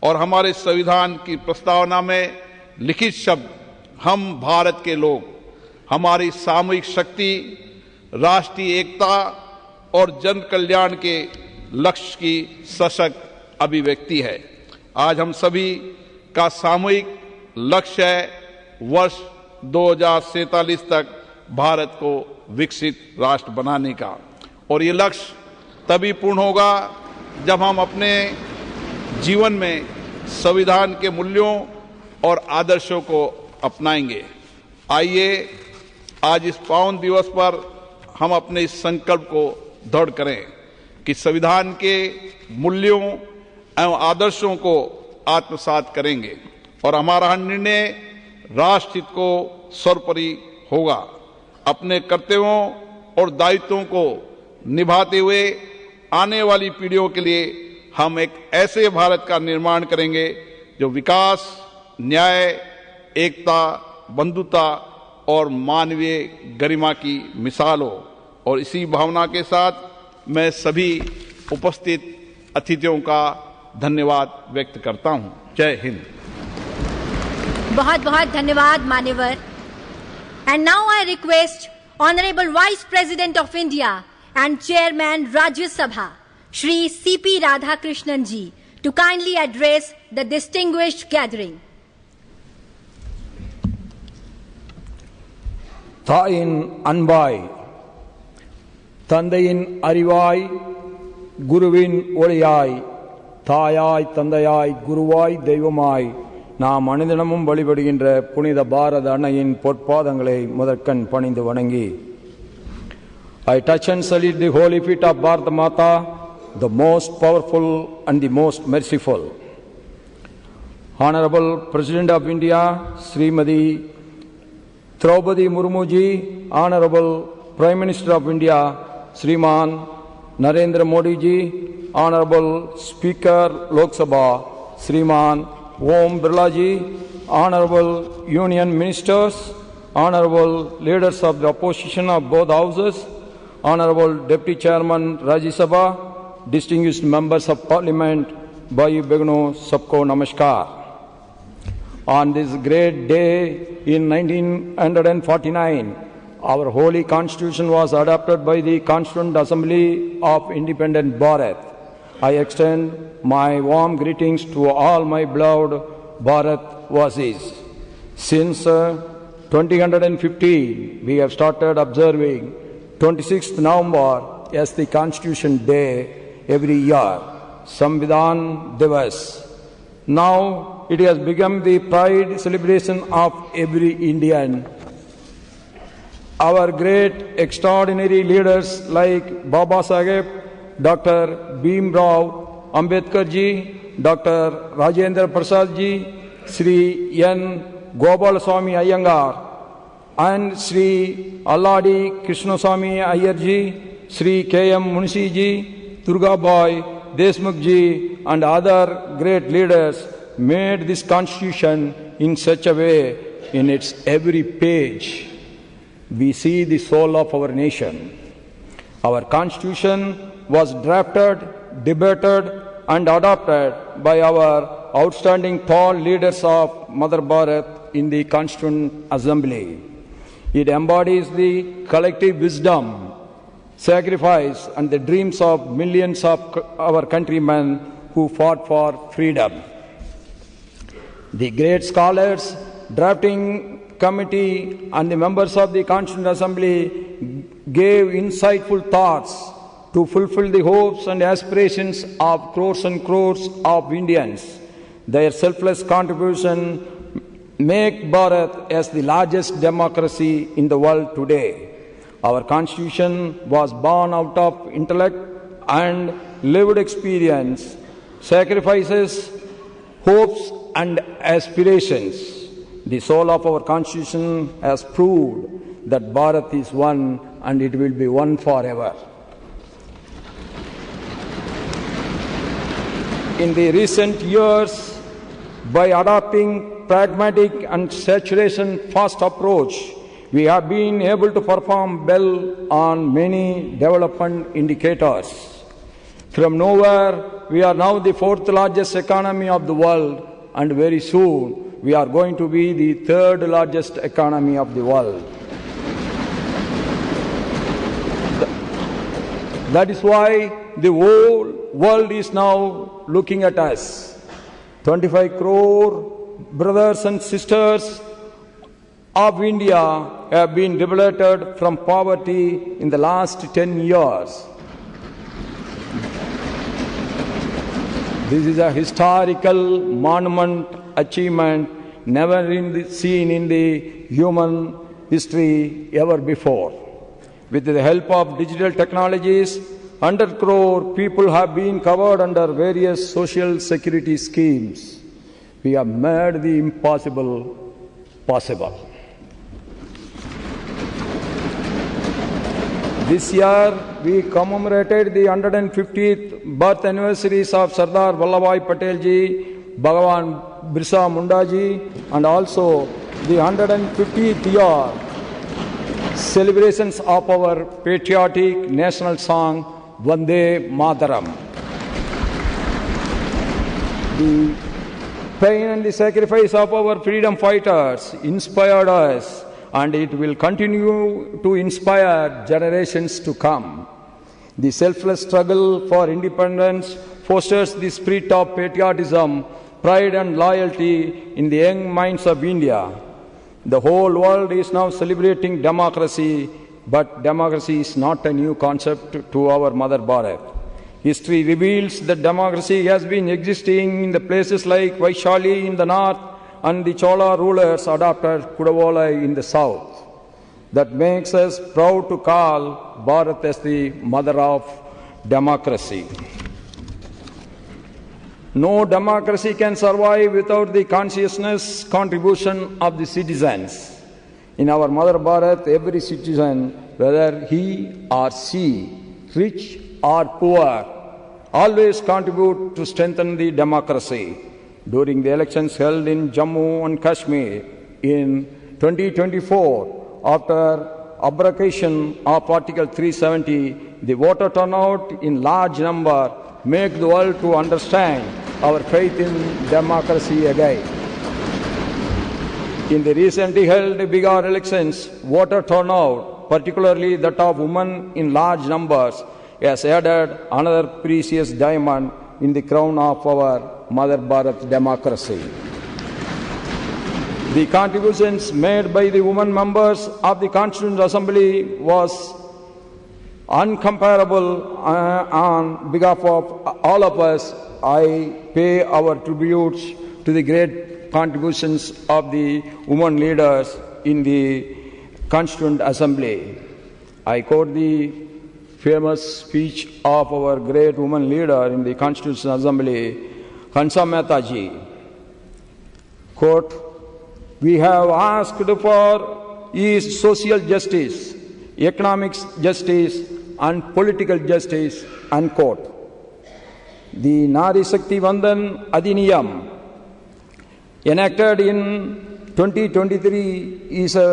और हमारे संविधान की प्रस्तावना में लिखित शब्द हम भारत के लोग, हमारी सामूहिक शक्ति, राष्ट्रीय एकता और जन कल्याण के लक्ष्य की सशक्त अभिव्यक्ति है। आज हम सभी का सामूहिक लक्ष्य है वर्ष 2047 तक भारत को विकसित राष्ट्र बनाने का, और ये लक्ष्य तभी पूर्ण होगा जब हम अपने जीवन में संविधान के मूल्यों और आदर्शों को अपनाएंगे। आइए आज इस पावन दिवस पर हम अपने इस संकल्प को दृढ़ करें कि संविधान के मूल्यों एवं आदर्शों को आत्मसात करेंगे और हमारा निर्णय राष्ट्र हित को सर्वोपरि होगा। अपने कर्तव्यों और दायित्वों को निभाते हुए आने वाली पीढ़ियों के लिए हम एक ऐसे भारत का निर्माण करेंगे जो विकास, न्याय, एकता, बंधुता और मानवीय गरिमा की मिसाल हो। और इसी भावना के साथ मैं सभी उपस्थित अतिथियों का धन्यवाद व्यक्त करता हूं। जय हिंद। बहुत बहुत धन्यवाद मान्यवर। And now I request honourable vice president of India and Chairman Rajya Sabha, Shri C.P. Radhakrishnan ji, to kindly address the distinguished gathering. தாயின் அன்பாய், தந்தையின் அறிவாய், குருவின் ஒளியாய், தாயாய், தந்தையாய், குருவாய், தெய்வமாய் நாம் அனுதினமும் வழிபடுகின்ற புனித பாரத அன்னையின் பொற்பாதங்களை முதற்கண் பணிந்து வணங்கி, I touch and salute the holy feet of Bharata Mata, the most powerful and the most merciful. Honorable President of India, Srimati Draupadi Murmu ji, Honorable Prime Minister of India, Sriman Narendra Modi ji, Honorable Speaker Lok Sabha, Sriman Om Birla ji, Honorable Union Ministers, Honorable Leaders of the Opposition of both Houses, Honorable Deputy Chairman Rajya Sabha, distinguished members of Parliament, Bhai Begno, sabko namaskar. On this great day in 1949, our holy constitution was adopted by the Constituent Assembly of Independent Bharat. I extend my warm greetings to all my beloved Bharat Vasis. Since 2015, we have started observing 26th November as the Constitution Day every year, Samvidhan Divas. Now it has become the pride celebration of every Indian. Our great extraordinary leaders like Baba Saheb, Dr. Bhim Rao Ambedkar ji, Dr. Rajendra Prasad ji, Sri N. Gopalaswamy Iyengar, and Sri Alladi Krishnaswamy Iyer ji, Sri K.M. Munshi ji, Durga Bhai Deshmukh ji, and other great leaders made this constitution in such a way in its every page we see the soul of our nation. Our constitution was drafted, debated, and adopted by our outstanding tall leaders of Mother Bharat in the Constituent Assembly. It embodies the collective wisdom, sacrifice, and the dreams of millions of our countrymen who fought for freedom. The great scholars, drafting committee, and the members of the Constituent Assembly gave insightful thoughts to fulfill the hopes and aspirations of crores and crores of Indians. Their selfless contribution make Bharat as the largest democracy in the world today. Our Constitution was born out of intellect and lived experience, sacrifices, hopes, and aspirations. The soul of our Constitution has proved that Bharat is one and it will be one forever. In the recent years, by adopting pragmatic and saturation-first approach, we have been able to perform well on many development indicators. From nowhere, we are now the fourth largest economy of the world, and very soon we are going to be the third largest economy of the world. That is why the whole world is now looking at us. 25 crore brothers and sisters of India have been liberated from poverty in the last 10 years. This is a historical monument achievement never seen in the human history ever before. With the help of digital technologies, 100 crore people have been covered under various social security schemes. We have made the impossible possible. This year, we commemorated the 150th birth anniversaries of Sardar Vallabhbhai Patel ji, Bhagwan Birsa Munda ji, and also the 150th year celebrations of our patriotic national song, Vande Mataram. The pain and the sacrifice of our freedom fighters inspired us, and it will continue to inspire generations to come. The selfless struggle for independence fosters the spirit of patriotism, pride and loyalty in the young minds of India. The whole world is now celebrating democracy, but democracy is not a new concept to our Mother Bharat. History reveals that democracy has been existing in the places like Vaishali in the north and the Chola rulers adopted Kudavolai in the south. That makes us proud to call Bharat as the mother of democracy. No democracy can survive without the consciousness contribution of the citizens. In our Mother Bharat, every citizen, whether he or she, rich or poor, always contribute to strengthen the democracy. During the elections held in Jammu and Kashmir in 2024, after abrogation of Article 370, the voter turnout in large number make the world to understand our faith in democracy again. In the recently held Bihar elections, voter turnout, particularly that of women in large numbers, has added another precious diamond in the crown of our Mother Bharat democracy. The contributions made by the women members of the Constituent Assembly was uncomparable. On behalf of all of us, I pay our tributes to the great contributions of the women leaders in the Constituent Assembly. I quote the famous speech of our great woman leader in the Constituent Assembly, Hansa Mehta ji. Quote, "We have asked for is social justice, economic justice and political justice," unquote. The Nari Shakti Vandan Adhiniyam enacted in 2023 is a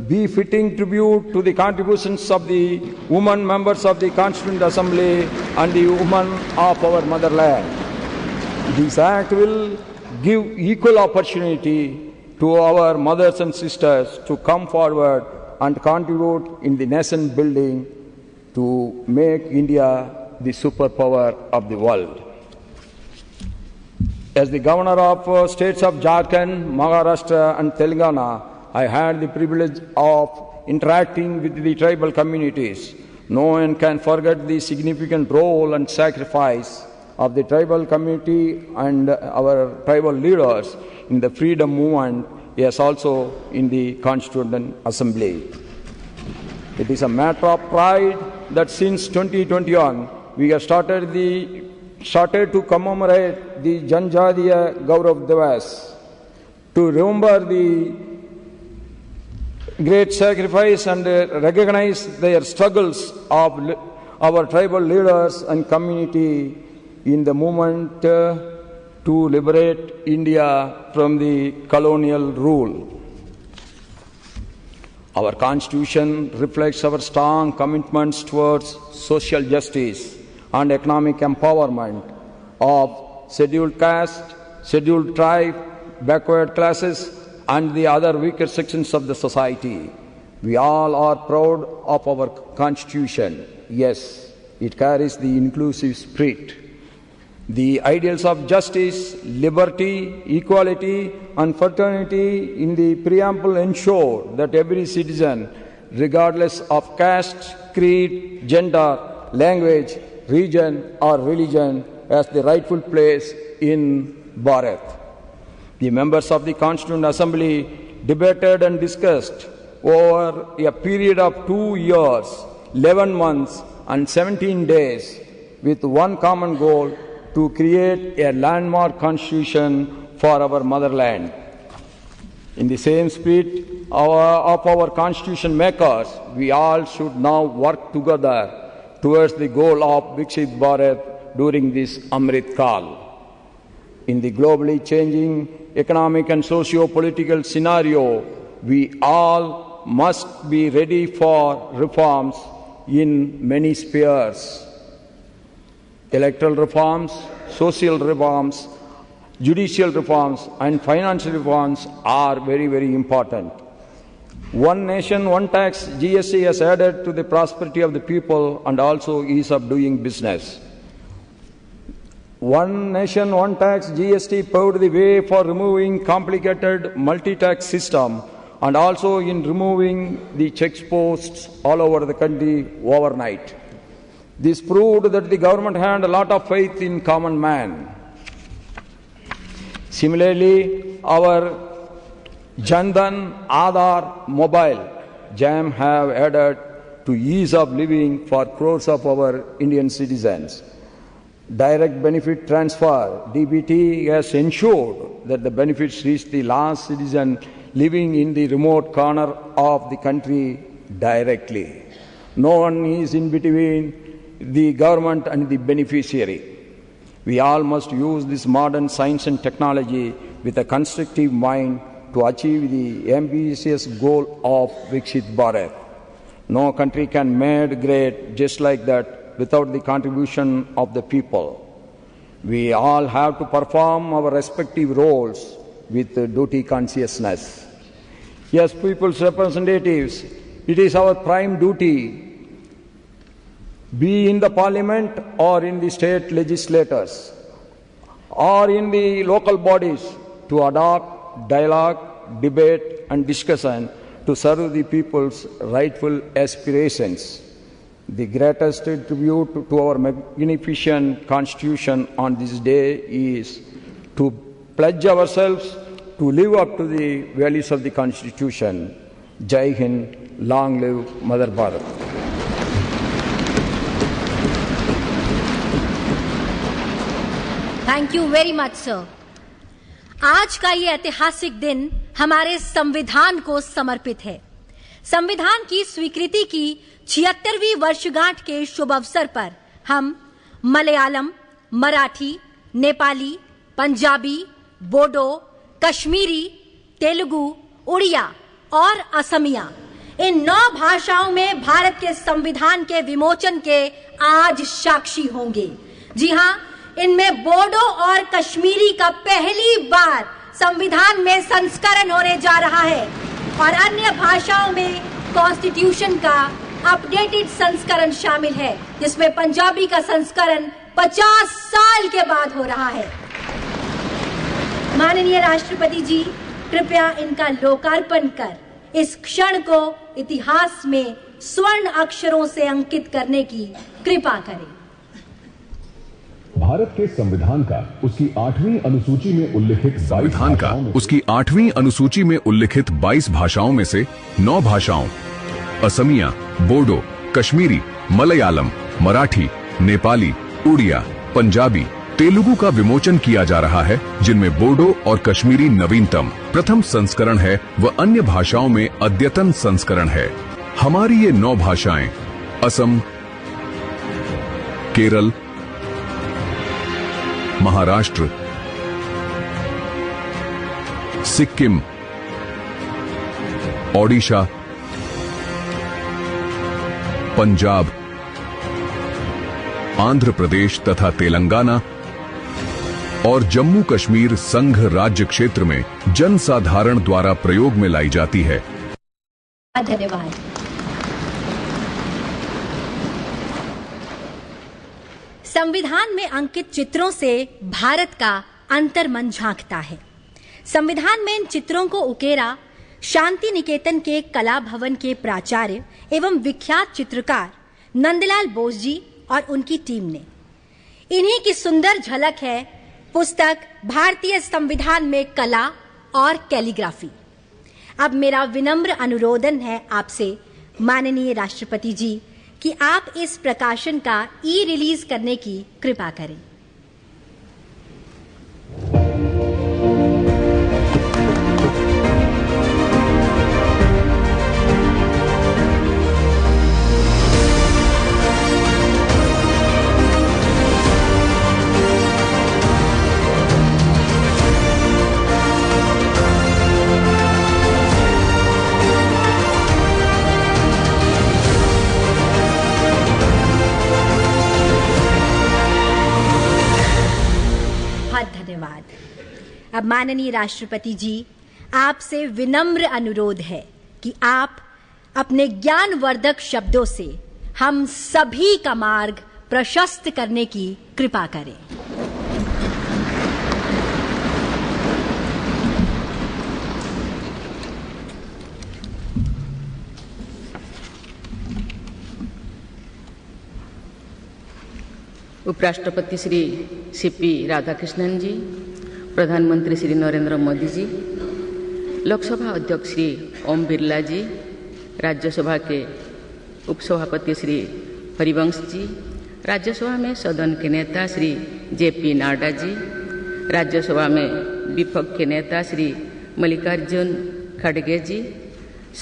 befitting tribute to the contributions of the women members of the Constituent Assembly and the women of our motherland. This act will give equal opportunity to our mothers and sisters to come forward and contribute in the nation building to make India the superpower of the world. As the governor of states of Jharkhand, Maharashtra and Telangana, I had the privilege of interacting with the tribal communities. No one can forget the significant role and sacrifice of the tribal community and our tribal leaders in the freedom movement, yes, also in the Constituent Assembly. It is a matter of pride that since 2021, we have started to commemorate the Janjadiya Gaurav Divas, to remember the great sacrifice and recognize their struggles of our tribal leaders and community in the movement to liberate India from the colonial rule. Our Constitution reflects our strong commitments towards social justice and economic empowerment of scheduled caste, scheduled tribe, backward classes, and the other weaker sections of the society. We all are proud of our Constitution. Yes, it carries the inclusive spirit. The ideals of justice, liberty, equality, and fraternity in the preamble ensure that every citizen, regardless of caste, creed, gender, language, region, or religion, has the rightful place in Bharat. The members of the Constituent Assembly debated and discussed over a period of 2 years, 11 months, and 17 days with one common goal: to create a landmark constitution for our motherland. In the same spirit of our constitution makers, we all should now work together towards the goal of Viksit Bharat during this Amrit Kal. In the globally changing economic and socio-political scenario, we all must be ready for reforms in many spheres. Electoral reforms, social reforms, judicial reforms, and financial reforms are very, very important. One nation, one tax, GST has added to the prosperity of the people and also ease of doing business. One nation, one tax, GST paved the way for removing complicated multi-tax system and also in removing the checkposts all over the country overnight. This proved that the government had a lot of faith in common man. Similarly, our Jandan, Aadhaar, Mobile, JAM have added to ease of living for crores of our Indian citizens. Direct benefit transfer, DBT, has ensured that the benefits reach the last citizen living in the remote corner of the country directly. No one is in between the government and the beneficiary. We all must use this modern science and technology with a constructive mind to achieve the ambitious goal of Viksit Bharat. No country can be made great just like that without the contribution of the people. We all have to perform our respective roles with duty consciousness. As people's representatives, it is our prime duty, be in the parliament or in the state legislators or in the local bodies, to adopt, dialogue, debate and discussion to serve the people's rightful aspirations. The greatest tribute to our magnificent Constitution on this day is to pledge ourselves to live up to the values of the Constitution. Jai Hind, long live Mother Bharat. Thank you very much sir. आज का ये ऐतिहासिक दिन हमारे संविधान को समर्पित है। संविधान की स्वीकृति की 76वीं वर्षगांठ के शुभ अवसर पर हम मलयालम, मराठी, नेपाली, पंजाबी, बोडो, कश्मीरी, तेलुगु, उड़िया और असमिया इन 9 भाषाओं में भारत के संविधान के विमोचन के आज साक्षी होंगे। जी हां, इनमें बोडो और कश्मीरी का पहली बार संविधान में संस्करण होने जा रहा है और अन्य भाषाओं में कॉन्स्टिट्यूशन का अपडेटेड संस्करण शामिल है, जिसमें पंजाबी का संस्करण 50 साल के बाद हो रहा है। माननीय राष्ट्रपति जी, कृपया इनका लोकार्पण कर इस क्षण को इतिहास में स्वर्ण अक्षरों से अंकित करने की कृपा करें। भारत के संविधान का उसकी 8वीं अनुसूची में उल्लिखित 22 भाषाओं में से 9 भाषाओं असमिया, बोडो, कश्मीरी, मलयालम, मराठी, नेपाली, उड़िया, पंजाबी, तेलुगु का विमोचन किया जा रहा है, जिनमें बोडो और कश्मीरी नवीनतम प्रथम संस्करण है व अन्य भाषाओं में अद्यतन संस्करण है। हमारी ये 9 भाषाएं असम, केरल, महाराष्ट्र, सिक्किम, ओडिशा, पंजाब, आंध्र प्रदेश तथा तेलंगाना और जम्मू कश्मीर संघ राज्य क्षेत्र में जनसाधारण द्वारा प्रयोग में लाई जाती है। धन्यवाद। संविधान में अंकित चित्रों से भारत का अंतर्मन झांकता है। संविधान में इन चित्रों को उकेरा शांति निकेतन के कला भवन के प्राचार्य एवं विख्यात चित्रकार नंदलाल बोस जी और उनकी टीम ने। इन्हीं की सुंदर झलक है पुस्तक भारतीय संविधान में कला और कैलीग्राफी। अब मेरा विनम्र अनुरोधन है आपसे माननीय राष्ट्रपति जी कि आप इस प्रकाशन का ई-रिलीज करने की कृपा करें। धन्यवाद। अब माननीय राष्ट्रपति जी, आपसे विनम्र अनुरोध है कि आप अपने ज्ञानवर्धक शब्दों से हम सभी का मार्ग प्रशस्त करने की कृपा करें। उपराष्ट्रपति श्री सीपी राधाकृष्णन जी, प्रधानमंत्री श्री नरेंद्र मोदी जी, लोकसभा अध्यक्ष श्री ओम बिरला जी, राज्यसभा के उपसभापति श्री हरिवंश जी, राज्यसभा में सदन के नेता श्री जेपी नाडा जी, राज्यसभा में विपक्ष के नेता श्री मल्लिकार्जुन खड़गे जी,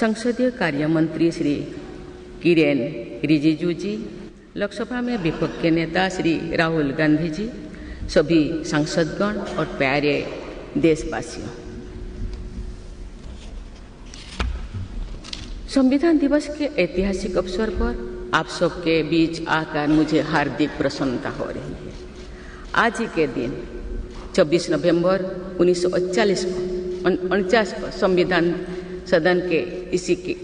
संसदीय कार्य मंत्री श्री किरेन रिजिजू जी, लोकसभा में विपक्ष के नेता श्री राहुल गांधी जी, सभी सांसदगण और प्यारे देशवासियों, संविधान दिवस के ऐतिहासिक अवसर पर आप सबके बीच आकर मुझे हार्दिक प्रसन्नता हो रही है। आज ही के दिन 26 नवंबर 1949 को संविधान सदन के इसी के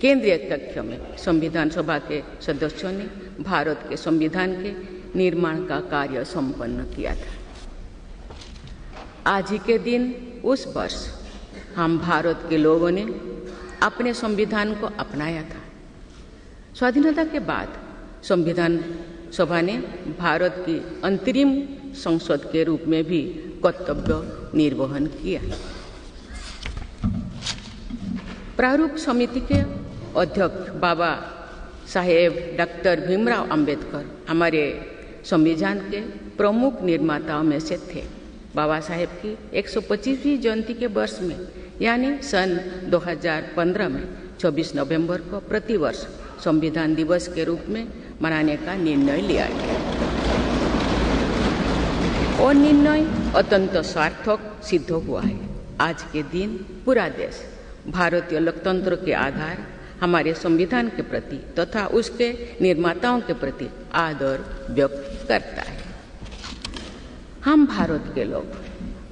केंद्रीय कक्ष में संविधान सभा के सदस्यों ने भारत के संविधान के निर्माण का कार्य संपन्न किया था। आज ही के दिन उस वर्ष हम भारत के लोगों ने अपने संविधान को अपनाया था। स्वाधीनता के बाद संविधान सभा ने भारत की अंतरिम संसद के रूप में भी कर्तव्य निर्वहन किया। प्रारूप समिति के अध्यक्ष बाबा साहेब डॉक्टर भीमराव अंबेडकर हमारे संविधान के प्रमुख निर्माताओं में से थे। बाबा साहेब की 125वीं जयंती के वर्ष में यानी सन 2015 में 24 नवंबर को प्रतिवर्ष संविधान दिवस के रूप में मनाने का निर्णय लिया गया और निर्णय अत्यंत सार्थक सिद्ध हुआ है। आज के दिन पूरा देश भारतीय लोकतंत्र के आधार हमारे संविधान के प्रति तथा उसके निर्माताओं के प्रति आदर व्यक्त करता है। हम भारत के लोग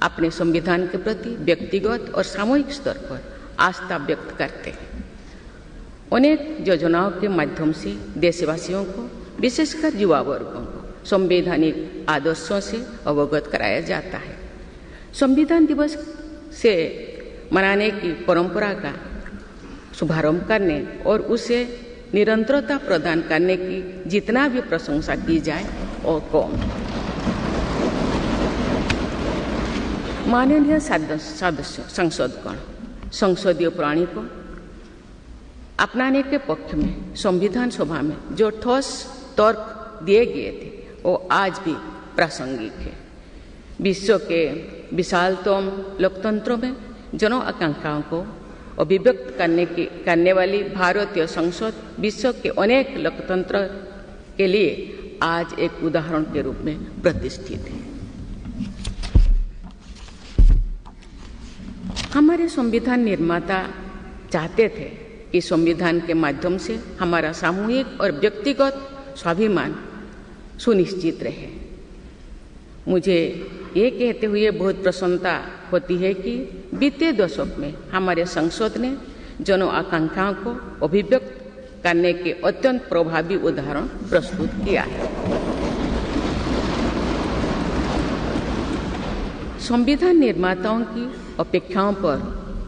अपने संविधान के प्रति व्यक्तिगत और सामूहिक स्तर पर आस्था व्यक्त करते हैं। अनेक योजनाओं के माध्यम से देशवासियों को, विशेषकर युवा वर्गों को संवैधानिक आदर्शों से अवगत कराया जाता है। संविधान दिवस से मनाने की परंपरा का शुभारंभ करने और उसे निरंतरता प्रदान करने की जितना भी प्रशंसा की जाए और कम। माननीय सांसदगण संसदीय प्रणाली को अपनाने के पक्ष में संविधान सभा में जो ठोस तर्क दिए गए थे वो आज भी प्रासंगिक है। विश्व के विशालतम लोकतंत्र में जन आकांक्षाओं को अभिव्यक्त करने वाली भारतीय संसद विश्व के अनेक लोकतंत्र के लिए आज एक उदाहरण के रूप में प्रतिष्ठित है। हमारे संविधान निर्माता चाहते थे कि संविधान के माध्यम से हमारा सामूहिक और व्यक्तिगत स्वाभिमान सुनिश्चित रहे। मुझे ये कहते हुए बहुत प्रसन्नता होती है कि बीते दशक में हमारे संसद ने जन आकांक्षाओं को अभिव्यक्त करने के अत्यंत प्रभावी उदाहरण प्रस्तुत किया है। संविधान निर्माताओं की अपेक्षाओं पर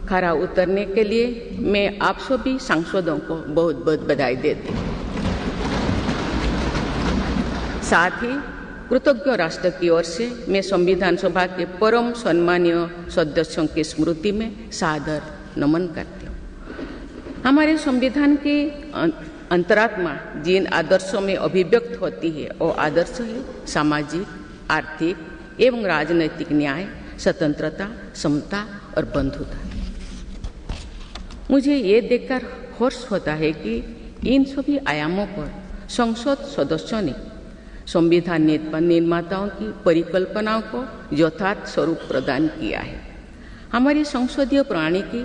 खरा उतरने के लिए मैं आप सभी सांसदों को बहुत बहुत बधाई देती हूँ। साथ ही कृतज्ञ राष्ट्र की ओर से मैं संविधान सभा के परम सम्मानीय सदस्यों की स्मृति में सादर नमन करती हूँ। हमारे संविधान की अंतरात्मा जिन आदर्शों में अभिव्यक्त होती है वो आदर्श है सामाजिक, आर्थिक एवं राजनैतिक न्याय, स्वतंत्रता, समता और बंधुता। मुझे ये देखकर हर्ष होता है कि इन सभी आयामों पर संसद सदस्यों ने संविधान निर्माताओं की परिकल्पनाओं को यथार्थ स्वरूप प्रदान किया है। हमारी संसदीय प्रणाली की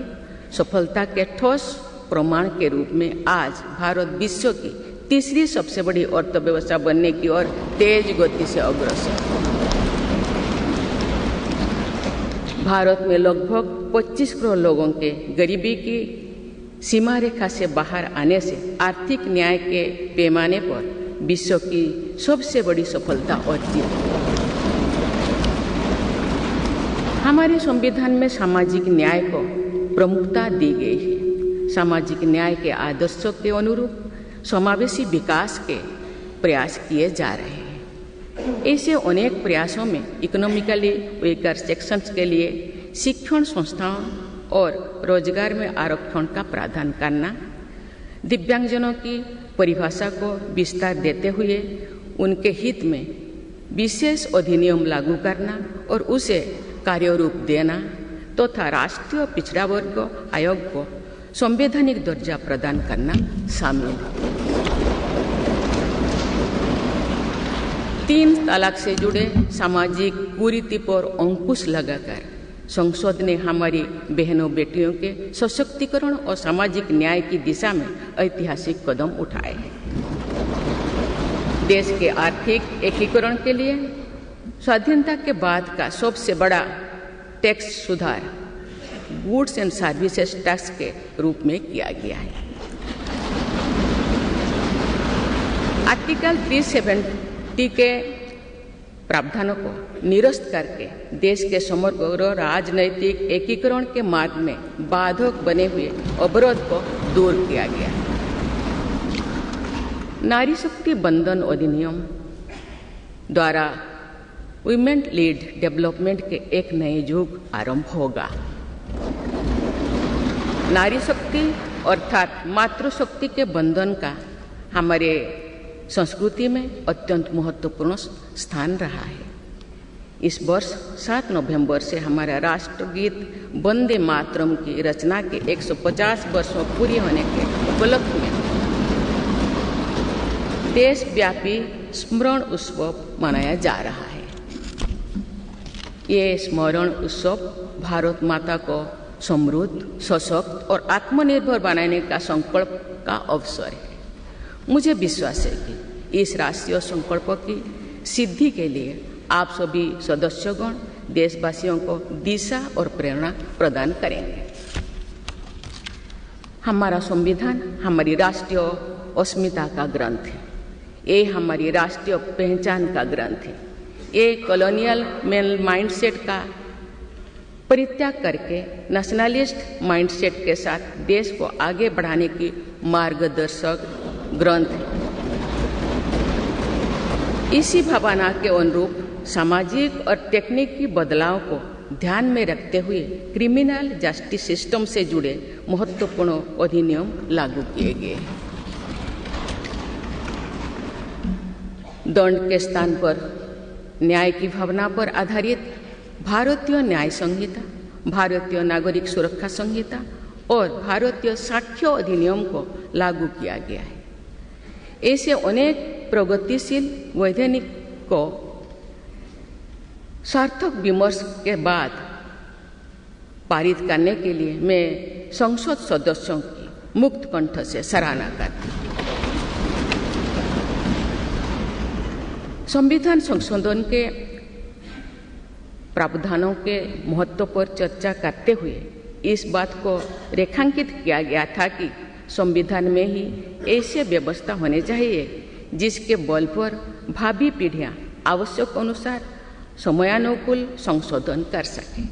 सफलता के ठोस प्रमाण के रूप में आज भारत विश्व की तीसरी सबसे बड़ी अर्थव्यवस्था बनने की ओर तेज गति से अग्रसर है। भारत में लगभग 25 करोड़ लोगों के गरीबी की सीमा रेखा से बाहर आने से आर्थिक न्याय के पैमाने पर विश्व की सबसे बड़ी सफलता अर्जित है। हमारे संविधान में सामाजिक न्याय को प्रमुखता दी गई है। सामाजिक न्याय के आदर्शों के अनुरूप समावेशी विकास के प्रयास किए जा रहे हैं। ऐसे अनेक प्रयासों में इकोनॉमिकली वीकर सेक्शंस के लिए शिक्षण संस्थाओं और रोजगार में आरक्षण का प्रावधान करना, दिव्यांगजनों की परिभाषा को विस्तार देते हुए उनके हित में विशेष अधिनियम लागू करना और उसे कार्यरूप देना तथा राष्ट्रीय पिछड़ा वर्ग आयोग को संवैधानिक दर्जा प्रदान करना शामिल है। 3 तलाक से जुड़े सामाजिक कुरीति पर अंकुश लगाकर संसद ने हमारी बहनों बेटियों के सशक्तिकरण और सामाजिक न्याय की दिशा में ऐतिहासिक कदम उठाए हैं। देश के आर्थिक एकीकरण के लिए स्वाधीनता के बाद का सबसे बड़ा टैक्स सुधार गुड्स एंड सर्विसेज टैक्स के रूप में किया गया है। आर्टिकल 370 के प्रावधानों को निरस्त करके देश के समग्र राजनैतिक एकीकरण के मार्ग में बाधक बने हुए अवरोध को दूर किया गया। नारी शक्ति बंधन अधिनियम द्वारा वुमेन लीड डेवलपमेंट के एक नए युग आरंभ होगा। नारी शक्ति अर्थात मातृशक्ति के बंधन का हमारे संस्कृति में अत्यंत महत्वपूर्ण स्थान रहा है। इस वर्ष 7 नवंबर से हमारा राष्ट्रगीत वंदे मातरम की रचना के 150 वर्षों पूरी होने के उपलक्ष्य में देशव्यापी स्मरण उत्सव मनाया जा रहा है। ये स्मरण उत्सव भारत माता को समृद्ध, सशक्त और आत्मनिर्भर बनाने का संकल्प का अवसर है। मुझे विश्वास है कि इस राष्ट्रीय संकल्प की सिद्धि के लिए आप सभी सदस्यगण देशवासियों को दिशा और प्रेरणा प्रदान करेंगे। हमारा संविधान हमारी राष्ट्रीय अस्मिता का ग्रंथ है। ये हमारी राष्ट्रीय पहचान का ग्रंथ है। ये कॉलोनियल माइंडसेट का परित्याग करके नेशनलिस्ट माइंडसेट के साथ देश को आगे बढ़ाने की मार्गदर्शक ग्रंथ है। इसी भावना के अनुरूप सामाजिक और तकनीकी बदलाव को ध्यान में रखते हुए क्रिमिनल जस्टिस सिस्टम से जुड़े महत्वपूर्ण अधिनियम लागू किए गए। दंड के स्थान पर न्याय की भावना पर आधारित भारतीय न्याय संहिता, भारतीय नागरिक सुरक्षा संहिता और भारतीय साक्ष्य अधिनियम को लागू किया गया है। ऐसे अनेक प्रगतिशील वैधानिक को सार्थक विमर्श के बाद पारित करने के लिए मैं संसद सदस्यों की मुक्त कंठ से सराहना करती हूँ। संविधान संशोधन के प्रावधानों के महत्व पर चर्चा करते हुए इस बात को रेखांकित किया गया था कि संविधान में ही ऐसी व्यवस्था होनी चाहिए जिसके बल पर भावी पीढ़ियां आवश्यक अनुसार समयानुकूल संशोधन कर सकें।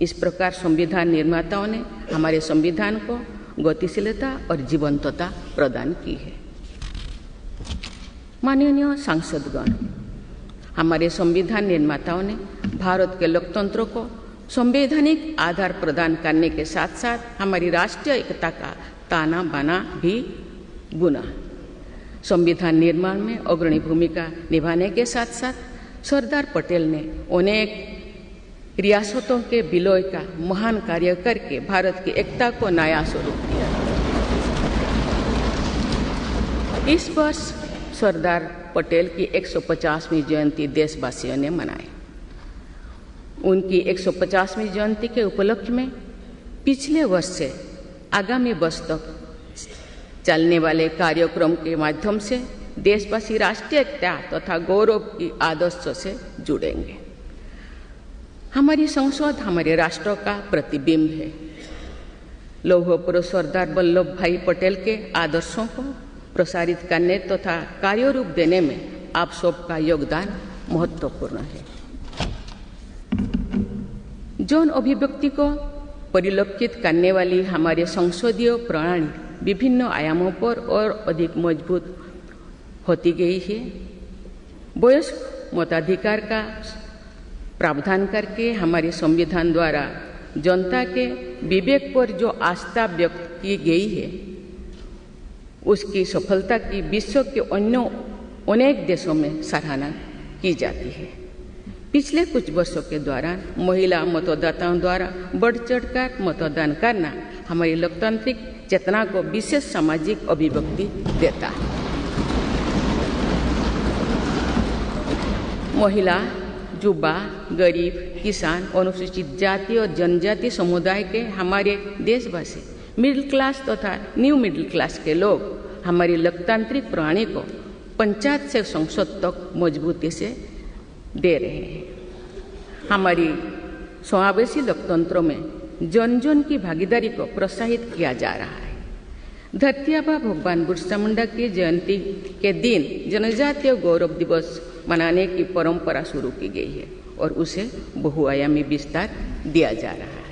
इस प्रकार संविधान निर्माताओं ने हमारे संविधान को गतिशीलता और जीवंतता प्रदान की है। माननीय सांसदगण, हमारे संविधान निर्माताओं ने भारत के लोकतंत्र को संवैधानिक आधार प्रदान करने के साथ साथ हमारी राष्ट्रीय एकता का ताना बाना भी बुना। संविधान निर्माण में अग्रणी भूमिका निभाने के साथ साथ सरदार पटेल ने अनेक रियासतों के विलय का महान कार्य करके भारत की एकता को नया स्वरूप दिया। इस वर्ष सरदार पटेल की 150वीं जयंती देशवासियों ने मनाई। उनकी 150वीं जयंती के उपलक्ष्य में पिछले वर्ष से आगामी वर्ष तक चलने वाले कार्यक्रम के माध्यम से देशवासी राष्ट्रीय एकता तथा गौरव की आदर्शों से जुड़ेंगे। हमारी संसद हमारे राष्ट्र का प्रतिबिंब है। लौह पुरुष सरदार वल्लभ भाई पटेल के आदर्शों को प्रसारित करने तथा कार्यरूप देने में आप सबका योगदान महत्वपूर्ण है। जौन अभिव्यक्ति को परिलक्षित करने वाली हमारे संसदीय प्रणाली विभिन्न आयामों पर और अधिक मजबूत होती गई है। वयस्क मताधिकार का प्रावधान करके हमारे संविधान द्वारा जनता के विवेक पर जो आस्था व्यक्त की गई है, उसकी सफलता की विश्व के अन्य अनेक देशों में सराहना की जाती है। पिछले कुछ वर्षों के दौरान महिला मतदाताओं द्वारा बढ़ चढ़कर मतदान करना हमारी लोकतांत्रिक चेतना को विशेष सामाजिक अभिव्यक्ति देता है। महिला, युवा, गरीब, किसान, अनुसूचित जाति और जनजाति समुदाय के हमारे देशवासी, मिडिल क्लास तथा न्यू मिडिल क्लास के लोग हमारी लोकतांत्रिक प्रणाली को पंचायत से संसद तक मजबूती से दे रहे हैं। हमारी समावेशी लोकतंत्र में जन जन की भागीदारी को प्रोत्साहित किया जा रहा है। धरती आबा भगवान बिरसा मुंडा की जयंती के दिन जनजातीय गौरव दिवस मनाने की परंपरा शुरू की गई है और उसे बहुआयामी विस्तार दिया जा रहा है।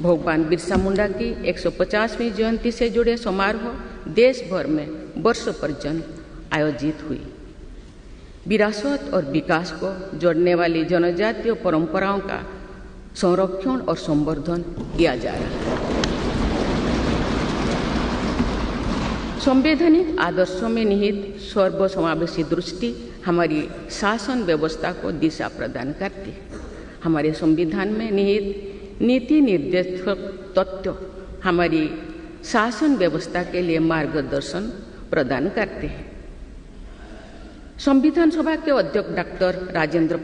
भगवान बिरसा मुंडा की 150वीं जयंती से जुड़े समारोह देश भर में वर्षों पर्यंत आयोजित हुई। विरासत और विकास को जोड़ने वाली जनजातीय परंपराओं का संरक्षण और संवर्धन किया जा रहा है। संवैधानिक आदर्शों में निहित सर्वसमावेशी दृष्टि हमारी शासन व्यवस्था को दिशा प्रदान करती है। हमारे संविधान में निहित नीति निर्देशक तत्व हमारी शासन व्यवस्था के लिए मार्गदर्शन प्रदान करते हैं। संविधान सभा के अध्यक्ष डॉक्टर राजेंद्र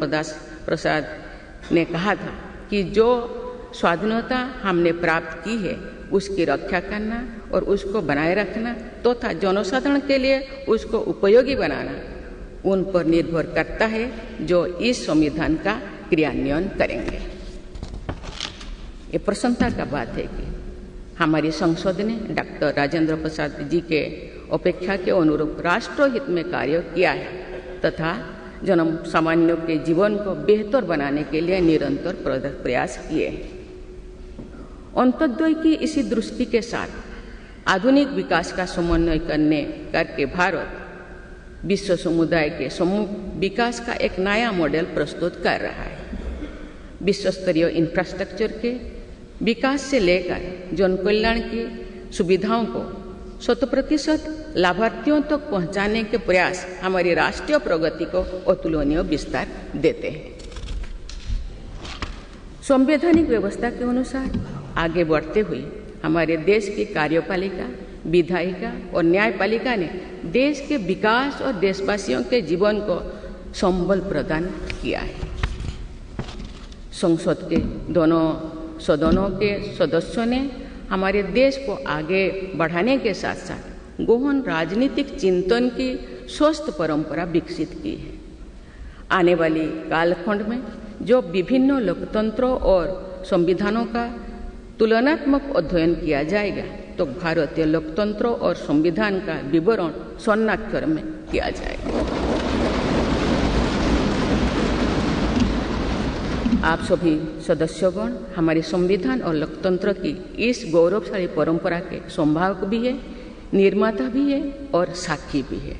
प्रसाद ने कहा था कि जो स्वाधीनता हमने प्राप्त की है उसकी रक्षा करना और उसको बनाए रखना तथा जनसाधारण के लिए उसको उपयोगी बनाना उन पर निर्भर करता है जो इस संविधान का क्रियान्वयन करेंगे। ये प्रसन्नता का बात है कि हमारी संसद ने डॉक्टर राजेंद्र प्रसाद जी के अपेक्षा के अनुरूप राष्ट्रहित में कार्य किया है तथा जन सामान्यों के जीवन को बेहतर बनाने के लिए निरंतर प्रयास किए हैं। अंत्योदय की इसी दृष्टि के साथ आधुनिक विकास का समन्वय करके भारत विश्व समुदाय के सम्मुख विकास का एक नया मॉडल प्रस्तुत कर रहा है। विश्व स्तरीय इंफ्रास्ट्रक्चर के विकास से लेकर जन कल्याण की सुविधाओं को 100% लाभार्थियों तक पहुंचाने के प्रयास हमारी राष्ट्रीय प्रगति को अतुलनीय विस्तार देते हैं। संवैधानिक व्यवस्था के अनुसार आगे बढ़ते हुए हमारे देश की कार्यपालिका, विधायिका और न्यायपालिका ने देश के विकास और देशवासियों के जीवन को संबल प्रदान किया है। संसद के दोनों सदनों के सदस्यों ने हमारे देश को आगे बढ़ाने के साथ साथ गहन राजनीतिक चिंतन की स्वस्थ परंपरा विकसित की है। आने वाली कालखंड में जो विभिन्न लोकतंत्रों और संविधानों का तुलनात्मक अध्ययन किया जाएगा तो भारतीय लोकतंत्र और संविधान का विवरण स्वर्णाक्षर में किया जाएगा। आप सभी सदस्यगण हमारे संविधान और लोकतंत्र की इस गौरवशाली परंपरा के संभावक भी है, निर्माता भी है और साक्षी भी है।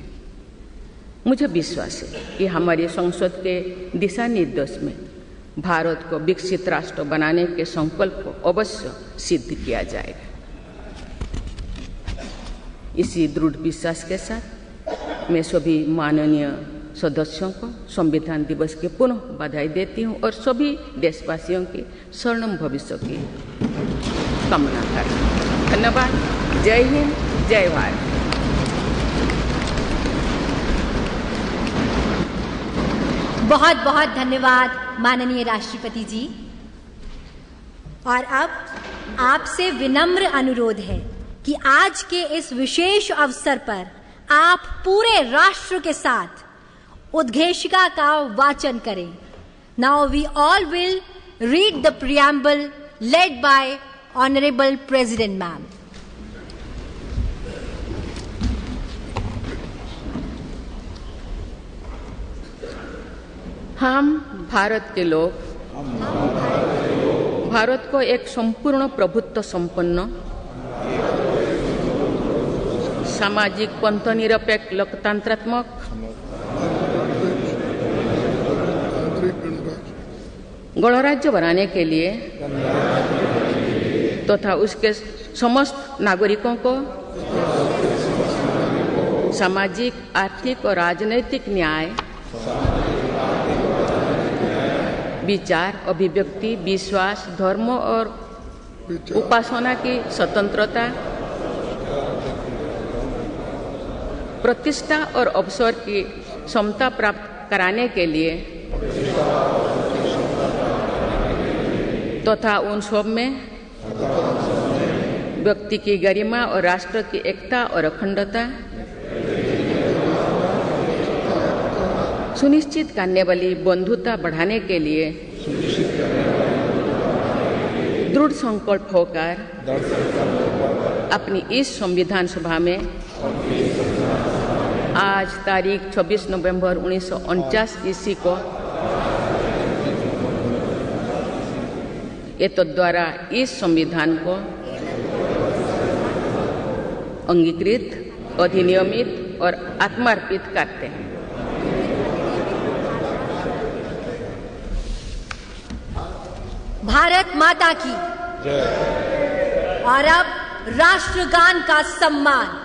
मुझे विश्वास है कि हमारी संसद के दिशा निर्देश में भारत को विकसित राष्ट्र बनाने के संकल्प को अवश्य सिद्ध किया जाएगा। इसी दृढ़ विश्वास के साथ मैं सभी माननीय सदस्यों को संविधान दिवस की पुनः बधाई देती हूँ और सभी देशवासियों के स्वर्णिम भविष्य की कामना करती हूँ। धन्यवाद। जय हिंद, जय भारत। बहुत बहुत धन्यवाद माननीय राष्ट्रपति जी। और अब आपसे विनम्र अनुरोध है कि आज के इस विशेष अवसर पर आप पूरे राष्ट्र के साथ उद्घोषिका का वाचन करें। Now we all will read the preamble led by honourable president ma'am. हम भारत के लोग भारत को एक संपूर्ण प्रभुत्व संपन्न सामाजिक पंथनिरपेक्ष लोकतंत्रात्मक गणराज्य बनाने के लिए तथा उसके समस्त नागरिकों को सामाजिक, आर्थिक और राजनैतिक न्याय, विचार, अभिव्यक्ति, विश्वास, धर्म और उपासना की स्वतंत्रता, प्रतिष्ठा और अवसर की समता प्राप्त कराने के लिए तथा उन सब में व्यक्ति की गरिमा और राष्ट्र की एकता और अखंडता सुनिश्चित करने वाली बंधुता बढ़ाने के लिए दृढ़ संकल्प होकर अपनी इस संविधान सभा में आज तारीख 26 नवंबर 1949 ईस्वी को एतद द्वारा इस संविधान को अंगीकृत, अधिनियमित और आत्मार्पित करते हैं। भारत माता की जय। और अब राष्ट्रगान का सम्मान।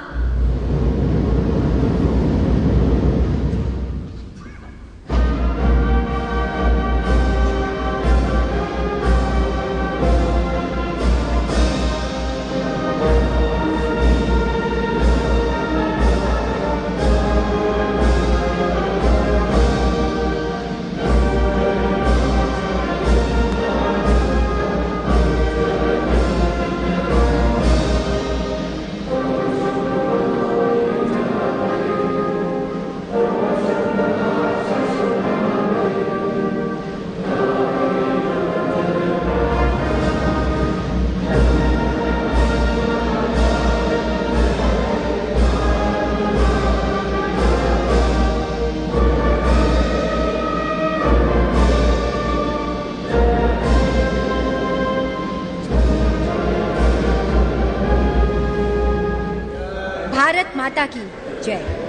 भारत माता की जय।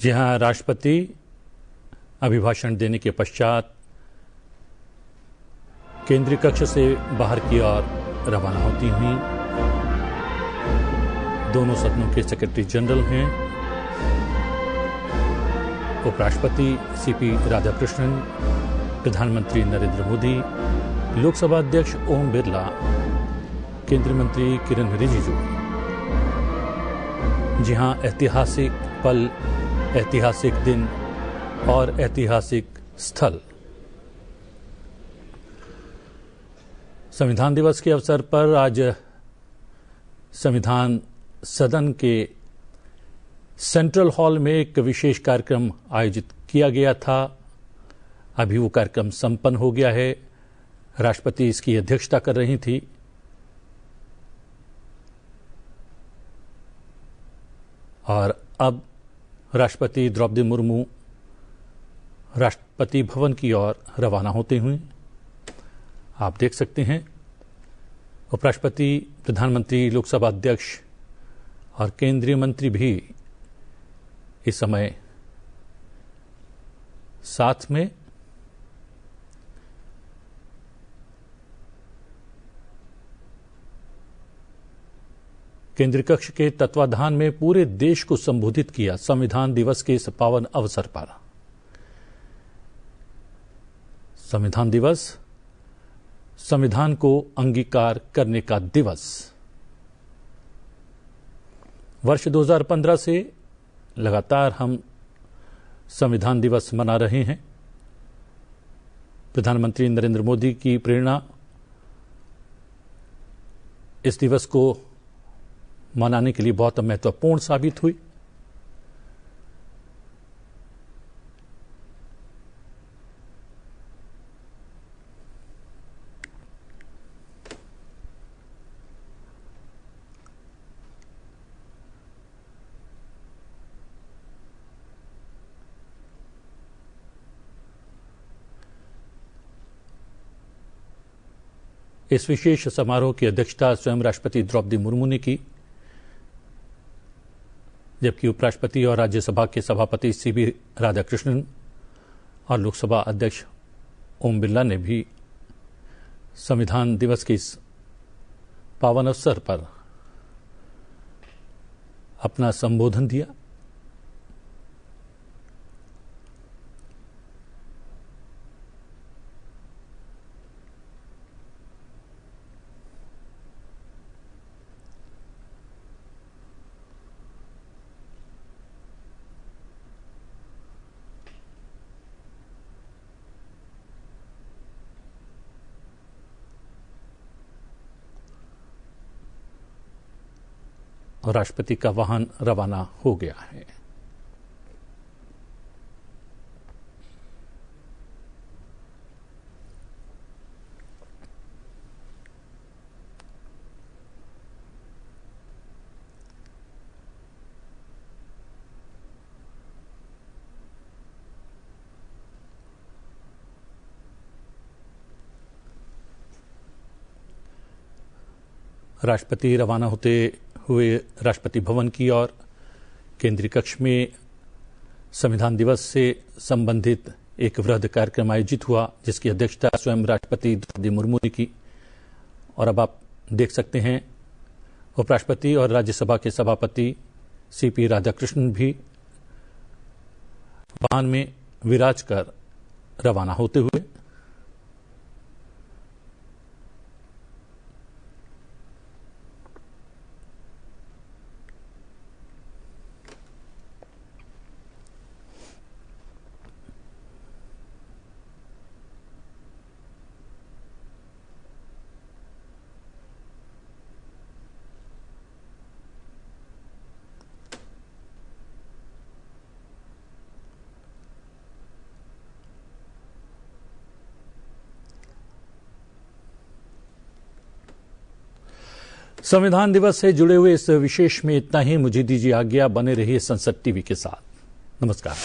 जी हाँ, राष्ट्रपति अभिभाषण देने के पश्चात केंद्रीय कक्ष से बाहर की ओर रवाना होती हुई। दोनों सदनों के सेक्रेटरी जनरल हैं उपराष्ट्रपति सीपी राधाकृष्णन, प्रधानमंत्री नरेंद्र मोदी, लोकसभा अध्यक्ष ओम बिरला, केंद्रीय मंत्री किरण रिजिजू। जी हाँ, ऐतिहासिक पल, ऐतिहासिक दिन और ऐतिहासिक स्थल। संविधान दिवस के अवसर पर आज संविधान सदन के सेंट्रल हॉल में एक विशेष कार्यक्रम आयोजित किया गया था। अभी वो कार्यक्रम संपन्न हो गया है। राष्ट्रपति इसकी अध्यक्षता कर रही थी। और अब राष्ट्रपति द्रौपदी मुर्मू राष्ट्रपति भवन की ओर रवाना होते हुए आप देख सकते हैं। उपराष्ट्रपति, प्रधानमंत्री, लोकसभा अध्यक्ष और केंद्रीय मंत्री भी इस समय साथ में। केंद्रीय कक्ष के तत्वाधान में पूरे देश को संबोधित किया संविधान दिवस के इस पावन अवसर पर। संविधान दिवस संविधान को अंगीकार करने का दिवस। वर्ष 2015 से लगातार हम संविधान दिवस मना रहे हैं। प्रधानमंत्री नरेंद्र मोदी की प्रेरणा इस दिवस को मनाने के लिए बहुत महत्वपूर्ण साबित हुई। इस विशेष समारोह की अध्यक्षता स्वयं राष्ट्रपति द्रौपदी मुर्मू ने की, जबकि उपराष्ट्रपति और राज्यसभा के सभापति सीपी राधाकृष्णन और लोकसभा अध्यक्ष ओम बिरला ने भी संविधान दिवस के इस पावन अवसर पर अपना संबोधन दिया। और राष्ट्रपति का वाहन रवाना हो गया है। राष्ट्रपति रवाना होते हुए राष्ट्रपति भवन की ओर केंद्रीय कक्ष में संविधान दिवस से संबंधित एक वृहद कार्यक्रम आयोजित हुआ, जिसकी अध्यक्षता स्वयं राष्ट्रपति द्रौपदी मुर्मू ने की। और अब आप देख सकते हैं उपराष्ट्रपति और राज्यसभा के सभापति सीपी राधाकृष्णन भी वाहन में विराज कर रवाना होते हुए संविधान दिवस से जुड़े हुए इस विशेष में इतना ही। मुझे दीजिए आज्ञा, बने रहिए संसद टीवी के साथ। नमस्कार।